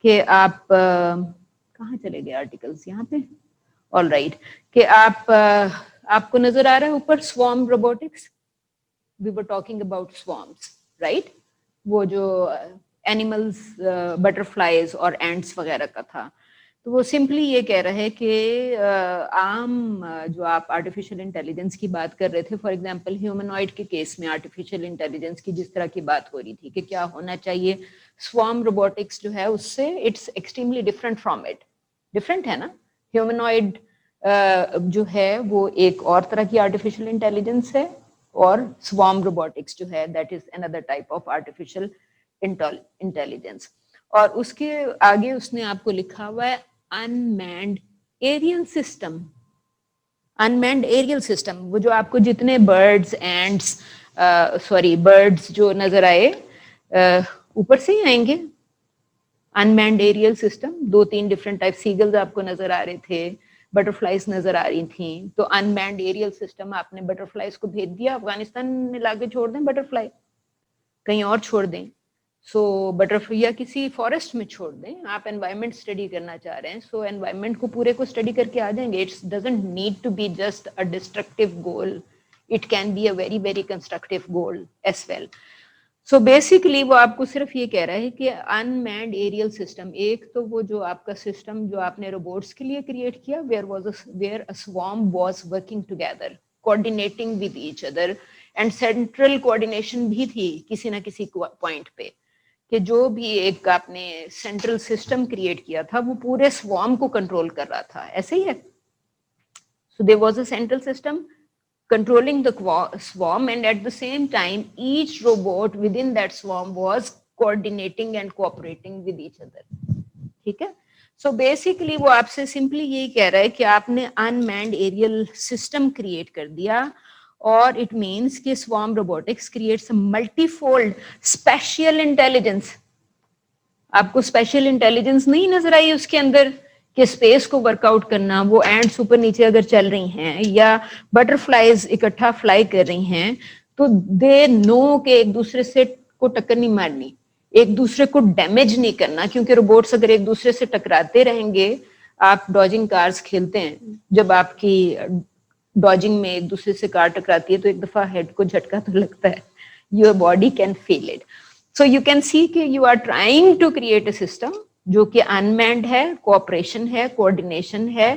کہ آپ کہاں چلے گئے آرٹیکلس یہاں پہ, آل رائٹ, کہ آپ کو نظر آ رہا ہے اوپر swarm robotics. We were talking about swarms, right, وہ جو اینیملز, بٹرفلائیز اور اینٹس وغیرہ کا تھا. تو وہ سمپلی یہ کہہ رہا ہے کہ عام جو آپ آرٹیفیشیل انٹیلیجنس کی بات کر رہے تھے, فار ایگزامپل ہیومنوائڈ کے کیس میں آرٹیفیشیل انٹیلیجنس کی جس طرح کی بات ہو رہی تھی کہ کیا ہونا چاہیے, سوارم روبوٹکس جو ہے اس سے it's extremely different from it. Different ہے نا, ہیومنوائڈ جو ہے وہ ایک اور طرح کی آرٹیفیشیل انٹیلیجنس ہے, اور سوارم روبوٹکس جو ہے that is another type of artificial intelligence. اور اس کے آگے اس نے آپ کو لکھا ہوا ہے unmanned aerial system. unmanned aerial system, وہ جو آپ کو جتنے برڈز اینڈس برڈز جو نظر آئے اوپر سے ہی آئیں گے. unmanned aerial system 2-3 different type, seagulls آپ کو نظر آ رہے تھے, بٹرفلائیز نظر آ رہی تھیں. تو unmanned aerial system آپ نے بٹرفلائیز کو بھیج دیا, افغانستان میں لا کے چھوڑ دیں بٹرفلائی, کہیں اور چھوڑ دیں. سو بٹرفلائی یا کسی فارسٹ میں چھوڑ دیں, آپ انوائرمنٹ اسٹڈی کرنا چاہ رہے ہیں, سو انوائرمنٹ کو پورے کو اسٹڈی کر کے آ جائیں گے. It's doesn't need to be just a destructive goal, it can be a very very constructive goal as well. So basically وہ آپ کو صرف یہ کہہ رہا ہے کہ انمینڈ ایریل سسٹم, ایک تو وہ جو آپ کا سسٹم جو آپ نے روبوٹس کے لیے کریٹ کیا, where a swarm was working together, coordinating with each other, and central coordination بھی تھی کسی نہ کسی پوائنٹ پہ, کہ جو بھی ایک آپ نے سینٹرل سسٹم کریٹ کیا تھا وہ پورے سوارم کو کنٹرول کر رہا تھا. ایسے ہی ہے. So there was a central system controlling the swarm, and at the same time each robot within that swarm was coordinating and cooperating with each other. ٹھیک ہے. سو بیسیکلی وہ آپ سے سمپلی یہی کہہ رہا ہے کہ آپ نے unmanned aerial system کریٹ کر دیا, اور اٹ مینس کہ swarm robotics creates multi fold special intelligence. آپ کو اسپیشل انٹیلیجنس نہیں نظر آئی اس کے اندر کہ اسپیس کو ورک آؤٹ کرنا, وہ اینڈس اوپر نیچے اگر چل رہی ہیں یا بٹرفلائیز اکٹھا فلائی کر رہی ہیں, تو دے نو کہ ایک دوسرے سے کو ٹکر نہیں مارنی, ایک دوسرے کو ڈیمیج نہیں کرنا, کیونکہ روبوٹس اگر ایک دوسرے سے ٹکراتے رہیں گے, آپ ڈاجنگ کارز کھیلتے ہیں, جب آپ کی ڈاجنگ میں ایک دوسرے سے کار ٹکراتی ہے تو ایک دفعہ ہیڈ کو جھٹکا تو لگتا ہے, your body can feel it. So you can see کہ you are trying to create a system جو کہ انمینڈ ہے, کوآپریشن ہے, کوآرڈینیشن ہے,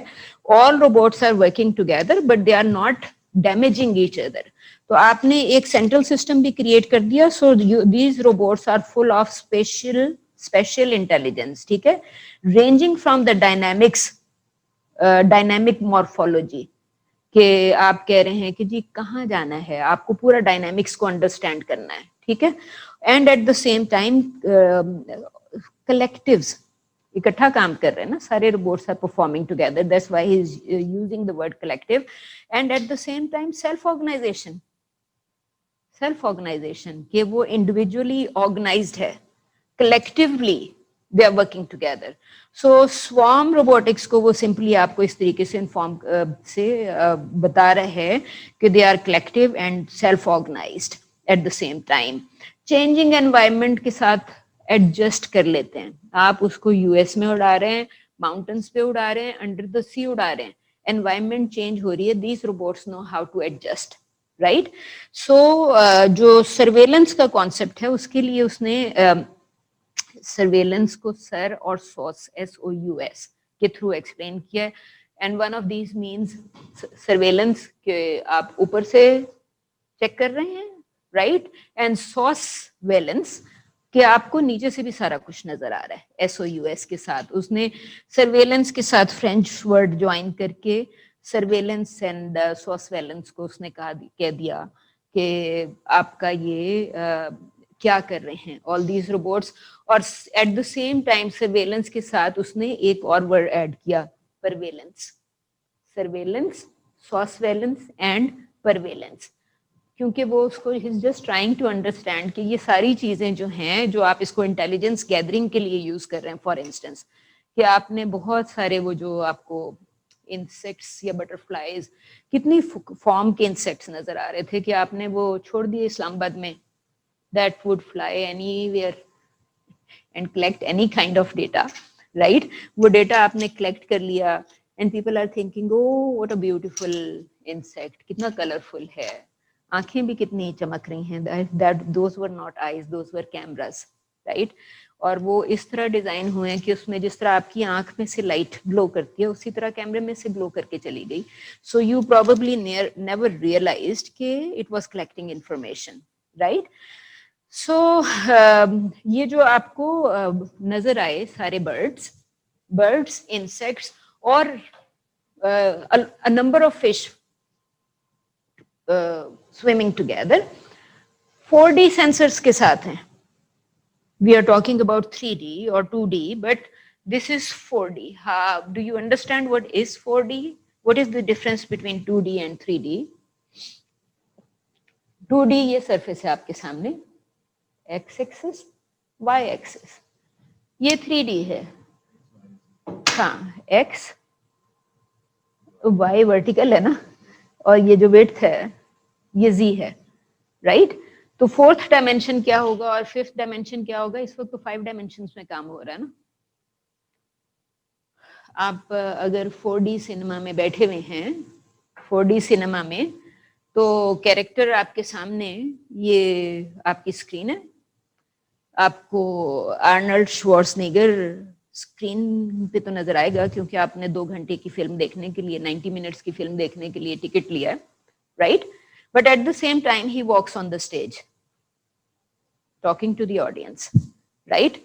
all robots are working together but they are not damaging each other. تو آپ نے ایک سینٹرل سسٹم بھی کریٹ کر دیا. So these robots are full of special intelligence, ٹھیک ہے, ranging from the dynamic morphology, کہ آپ کہہ رہے ہیں کہ جی کہاں جانا ہے, آپ کو پورا ڈائنامکس کو انڈرسٹینڈ کرنا ہے, ٹھیک ہے. And at the same time collectives اکٹھا کام کر رہے ہیں نا, سارے robots are performing together, that's why he is using the word collective. And at the same time self organization, کہ وہ انڈیویجولی آرگنائزڈ ہے, collectively they are working together. So swarm robotics کو وہ سمپلی آپ کو اس طریقے سے انفارم سے بتا رہا ہے کہ they are collective and self organized at the same time. Changing environment کے ساتھ ایڈجسٹ کر لیتے ہیں. آپ اس کو یو ایس میں اڑا رہے ہیں, ماؤنٹنس پہ اڑا رہے ہیں, انڈر دا سی اڑا رہے ہیں, انوائرمنٹ چینج ہو رہی ہے, these robots know how to adjust, right. So جو سرویلنس کا کانسیپٹ ہے اس کے لیے اس نے سرویلنس کو سر اور سوس SOUS کے تھرو ایکسپلین کیا ہے. And one of these means surveillance کہ آپ اوپر سے چیک کر رہے ہیں, رائٹ, اینڈ سوس ویلنس کہ آپ کو نیچے سے بھی سارا کچھ نظر آ رہا ہے. SOUS کے ساتھ اس نے سرویلنس کے ساتھ فرینچ ورڈ جوائن کر کے سرویلنس اینڈ سوس ویلنس کو اس نے کہہ دیا کہ آپ کا یہ کیا کر رہے ہیں آل دیز روبوٹس. اور at the same time surveillance کے ساتھ اس نے ایک اور ورڈ ایڈ کیا, perveillance. Surveillance, sousveillance and perveillance, کیونکہ وہ اس کو ہی is just trying to understand کہ یہ ساری چیزیں جو ہیں جو آپ اس کو انٹیلیجنس گیدرنگ کے لیے یوز کر رہے ہیں, فار انسٹنس کہ آپ نے بہت سارے وہ جو آپ کو इंसेक्ट्स या बटरफ्लाइज, कितनी फॉर्म के इंसेक्ट्स नजर आ रहे थे कि आपने वो छोड़ दिए इस्लामाबाद में, that would fly anywhere and collect any kind of data, right? वो डेटा आपने कलेक्ट कर लिया and people are thinking oh what a beautiful insect, कितना कलरफुल है, आंखें भी कितनी चमक रही हैं, that those were not eyes, those were cameras, right? और वो इस तरह डिजाइन हुए हैं कि उसमें जिस तरह आपकी आंख में से लाइट ग्लो करती है उसी तरह कैमरे में से ग्लो करके चली गई. So you probably never realized कि it was collecting information, right? So ये जो आपको नजर आए सारे बर्ड्स, इंसेक्ट्स और a number of fish swimming together, 4D sensors के साथ हैं. We are talking about 3D or 2D, but this is 4D. Do you understand what is 4D? What is the difference between 2D and 3D? 2D ये surface है आपके सामने, x axis, y axis. ये 3D है, हाँ, x, y vertical है ना, और ये जो width है ये z है, राइट? तो फोर्थ डायमेंशन क्या होगा और फिफ्थ डायमेंशन क्या होगा? इस वक्त तो 5 डायमेंशंस में काम हो रहा है ना. आप अगर 4D सिनेमा में बैठे हुए हैं, 4D सिनेमा में, तो कैरेक्टर आपके सामने, ये आपकी स्क्रीन है, आपको आर्नल्ड श्वार्ज़नेगर स्क्रीन पे तो नजर आएगा क्योंकि आपने 2 घंटे की फिल्म देखने के लिए, 90 मिनट्स की फिल्म देखने के लिए टिकट लिया है, right? But at the same time, he walks on the stage, talking to the audience, right?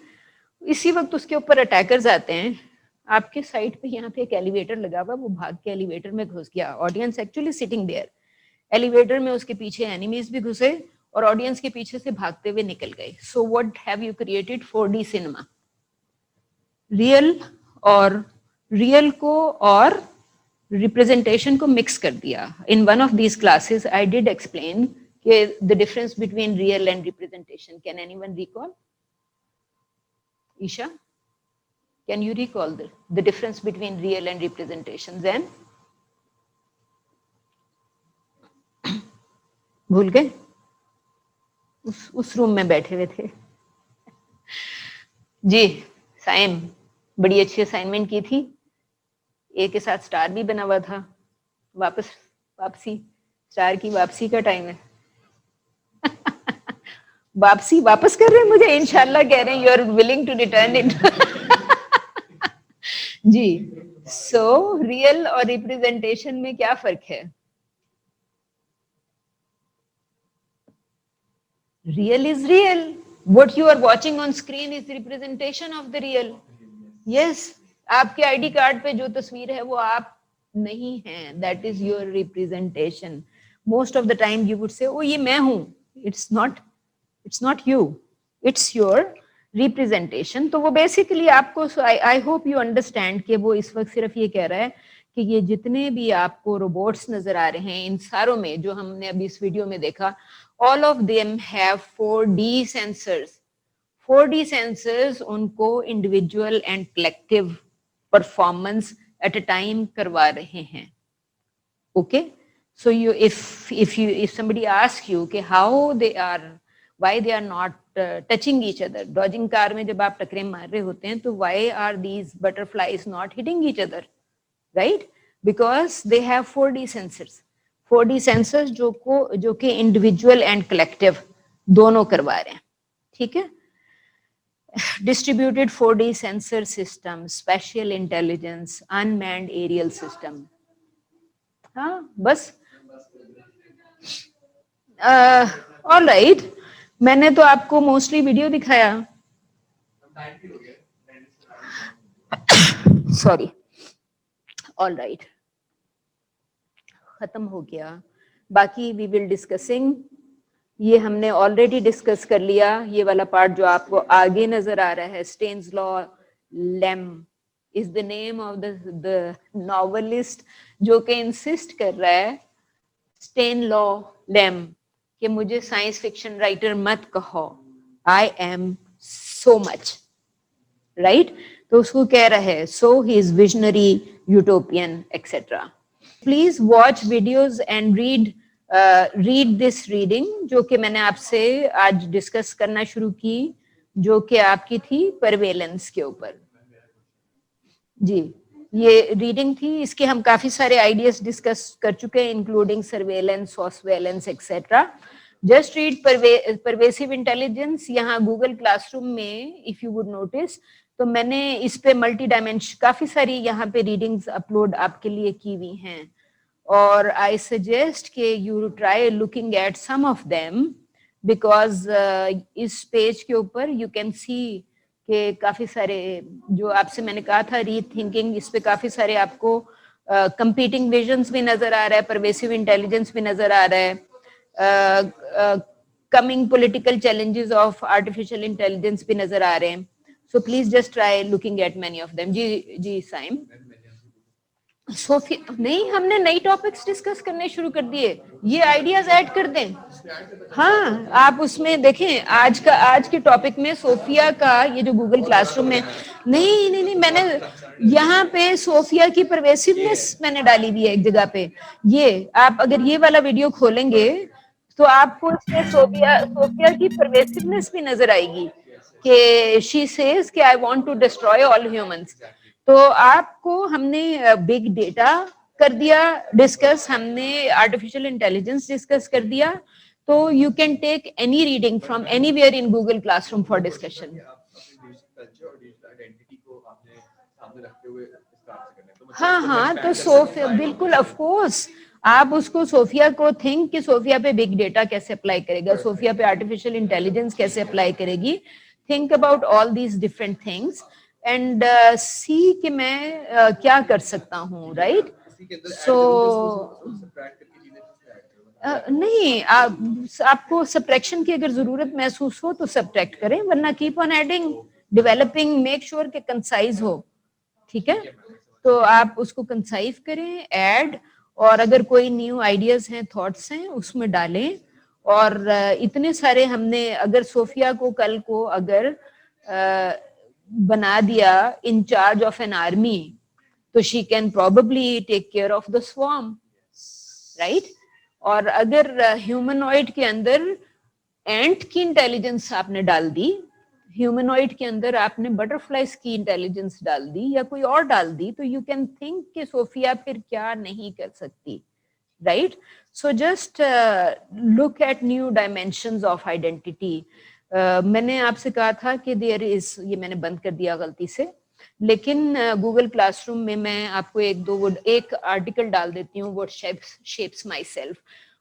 इसी वक्त उसके ऊपर अटैकर्स आते हैं. आपके साइड पे यहाँ पे एक एलिवेटर लगा हुआ, वो भाग के एलिवेटर में घुस गया. Audience actually sitting there. Elevator में उसके पीछे एनिमीज भी घुसे और ऑडियंस के पीछे से भागते हुए निकल गए. So what have you created? 4D cinema. Real को और रिप्रेजेंटेशन को मिक्स कर दिया. In one of these classes I did explain कि the difference between real and representation. Can anyone recall? Isha, can you recall the difference between real and representation? Zain, भूल गए? उस room में बैठे हुए थे. जी, साइम, बड़ी अच्छी असाइनमेंट की थी. ए के साथ स्टार भी बना हुआ था. वापसी, स्टार की वापसी का टाइम है. वापस कर रहे हैं मुझे, इंशाल्लाह कह रहे हैं, you are willing to return it. जी, सो रियल और रिप्रेजेंटेशन में क्या फर्क है? Real is real. What you are watching on screen is representation of the real. Yes, आपके आईडी कार्ड पे जो तस्वीर है वो आप नहीं हैं. That is your representation. Most of the time you would say ओ ये मैं हूं. It's not you, it's your representation. तो वो बेसिकली आपको, आई होप यू अंडरस्टैंड कि वो इस वक्त सिर्फ ये कह रहा है कि ये जितने भी आपको रोबोट्स नजर आ रहे हैं, इन सारों में जो हमने अभी इस वीडियो में देखा, all of them have 4D sensors. 4D sensors उनको individual and collective performance at a time करवा रहे हैं. Okay, so you if somebody asks you कि why they are not touching each other, dodging car में जब आप टकरे मार रहे होते हैं तो why are these butterflies not hitting each other, right? Because they have 4D sensors. 4D sensors जो कि इंडिविजुअल एंड कलेक्टिव दोनों करवा रहे हैं. ठीक है? Distributed 4D sensor system, spatial intelligence, unmanned aerial system. हाँ, बस. All right. मैंने तो आपको मोस्टली वीडियो दिखाया. सॉरी. All right. खत्म हो गया. बाकी we will discussing. ये हमने ऑलरेडी डिस्कस कर लिया. ये वाला पार्ट जो आपको आगे नजर आ रहा है, Stanislaw Lem is the name of the novelist जो कि इंसिस्ट कर रहा है, स्टेन लॉ लेम, कि मुझे साइंस फिक्शन राइटर मत कहो, I am so much, right? تو اس کو کہہ رہا ہے so he is visionary utopian etcetera. Please watch videos and read this reading جو کہ میں نے آپ سے آج ڈسکس کرنا شروع کی, جو کہ آپ کی تھی پرویلنس کے اوپر. جی یہ ریڈنگ تھی, اس کے ہم کافی سارے آئیڈیاز ڈسکس کر چکے ہیں including surveillance, sousveillance etcetera. Just read pervasive intelligence. یہاں گوگل کلاس روم میں اف یو وڈ نوٹس تو میں نے اس پہ ملٹی ڈائمینشن کافی ساری یہاں پہ ریڈنگز اپلوڈ آپ کے لیے کی ہوئی ہیں, اور آئی سجیسٹ کہ you try looking at some of them because اس پیج کے اوپر یو کین سی کہ کافی سارے جو آپ سے میں نے کہا تھا ری تھنکنگ, اس پہ کافی سارے آپ کو کمپیٹنگ ویژنس بھی نظر آ رہا ہے, پرویسو انٹیلیجنس بھی نظر آ رہا ہے, coming political challenges of artificial intelligence بھی نظر آ رہے ہیں. So please just try looking at many of them. جی سائم نہیں, ہم نے نئی ٹاپکس ڈسکس کرنے شروع کر دیے, یہ آئیڈیاز ایڈ کر دیں. ہاں آپ اس میں دیکھیں آج کے ٹاپک میں صوفیہ کا یہ جو گوگل کلاس روم میں نہیں میں نے یہاں پہ صوفیہ کی پرویسونیس میں نے ڈالی ہوئی ہے ایک جگہ پہ. یہ آپ اگر یہ والا ویڈیو کھولیں گے تو آپ کو اس میں صوفیہ کی پرویسونیس بھی نظر آئے گی کہ شی سیز کہ I want to destroy all humans. تو آپ کو ہم نے بگ ڈیٹا کر دیا ڈسکس, ہم نے آرٹیفیشیل انٹیلیجنس ڈسکس کر دیا. تو you can take any reading from any where in Google class room for discussion. ہاں تو صوفیہ بالکل آف کورس آپ اس کو صوفیہ کو تھنک کہ صوفیہ پہ بگ ڈیٹا کیسے اپلائی کرے گا, صوفیہ پہ آرٹیفیشیل انٹیلیجنس کیسے اپلائی کرے گی. Think about all these different things and see کہ میں کیا کر سکتا ہوں, رائٹ. سو نہیں آپ کو سبٹریکشن کی اگر ضرورت محسوس ہو تو سبٹریکٹ کریں, ورنہ keep on adding, developing, make sure کہ کنسائز ہو. ٹھیک ہے, تو آپ اس کو کنسائز کریں, ایڈ, اور اگر کوئی نیو آئیڈیاز ہیں, تھاٹس ہیں, اس میں ڈالیں. اور اتنے سارے ہم نے اگر صوفیہ کو کل کو اگر بنا دیا انچارج آف این آرمی تو she can probably take care of the swarm, right. اور اگر ہیومنوائڈ کے اندر اینٹ کی انٹیلیجنس آپ نے ڈال دی, ہیومنوائڈ کے اندر آپ نے بٹر فلائز کی انٹیلیجنس ڈال دی یا کوئی اور ڈال دی, تو یو کین تھنک کہ صوفیہ پھر کیا نہیں کر سکتی, right. So just look at new dimensions of identity. میں نے آپ سے کہا تھا کہ دیر از, یہ میں نے بند کر دیا غلطی سے, لیکن گوگل کلاس روم میں آپ کو ایک آرٹیکل ڈال دیتی ہوں, واٹ شیپس مائی سیلف.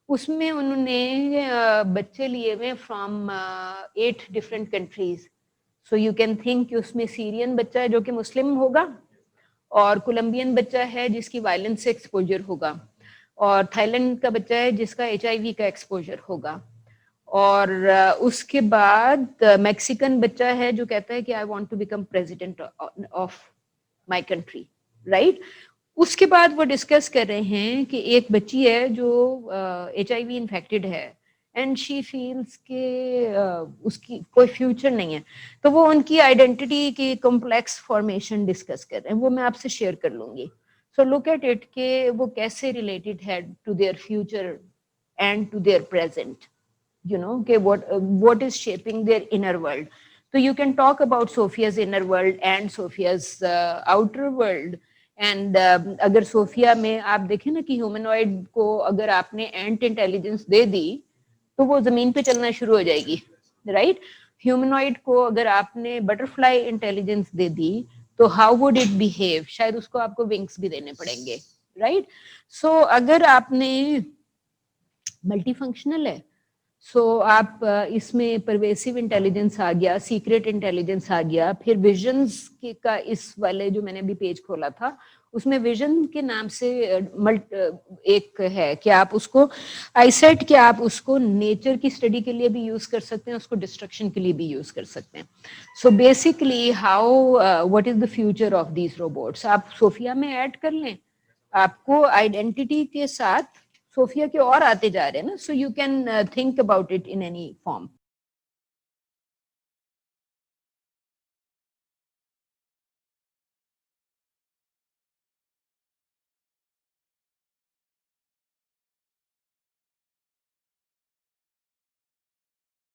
اس میں انہوں نے بچے لیے ہوئے from 8 different countries. So you can think کہ اس میں سیرین بچہ ہے جو کہ مسلم ہوگا, اور کولمبین بچہ ہے جس کی وائلنس سے ایکسپوجر ہوگا, اور تھائی لینڈ کا بچہ ہے جس کا HIV کا ایکسپوجر ہوگا, اور اس کے بعد میکسیکن بچہ ہے جو کہتا ہے کہ I want to become president of my country, right. اس کے بعد وہ ڈسکس کر رہے ہیں کہ ایک بچی ہے جو HIV انفیکٹڈ ہے اینڈ شی فیلس کہ اس کی کوئی فیوچر نہیں ہے. تو وہ ان کی آئیڈینٹی کی کمپلیکس فارمیشن ڈسکس کر رہے ہیں, وہ میں آپ سے شیئر کر لوں گی. سو لک ایٹ اٹ کہ وہ کیسے ریلیٹڈ ہے to their future and to their present, you know, کہ what is shaping their inner world. So you can talk about Sophia's inner world and Sophia's outer world. And اگر صوفیہ میں آپ دیکھیں نا کہ ہیومنوائڈ کو اگر آپ نے اینٹ انٹیلیجنس دے دی تو وہ زمین پہ چلنا شروع ہو جائے گی, رائٹ. ہیومنوائڈ کو اگر آپ نے بٹر فلائی انٹیلیجنس دے دی تو ہاؤ وڈ اٹ بیہیو, شاید اس کو آپ کو ونگس بھی دینے پڑیں گے, رائٹ. سو اگر آپ نے ملٹی فنکشنل ہے, سو آپ اس میں پرویسو انٹیلیجنس آ گیا, سیکریٹ انٹیلیجنس آ گیا, پھر ویژنز کا اس والے جو میں نے ابھی پیج کھولا تھا اس میں ویژن کے نام سے ایک ہے کہ آپ اس کو آئی سیٹ کہ آپ اس کو نیچر کی اسٹڈی کے لیے بھی یوز کر سکتے ہیں, اس کو ڈسٹرکشن کے لیے بھی یوز کر سکتے ہیں. So basically how what is the future of these robots آپ صوفیہ میں ایڈ کر لیں, آپ کو آئیڈینٹی کے ساتھ صوفیہ کے اور آتے جا رہے ہیں نا, سو you can think about it in any form.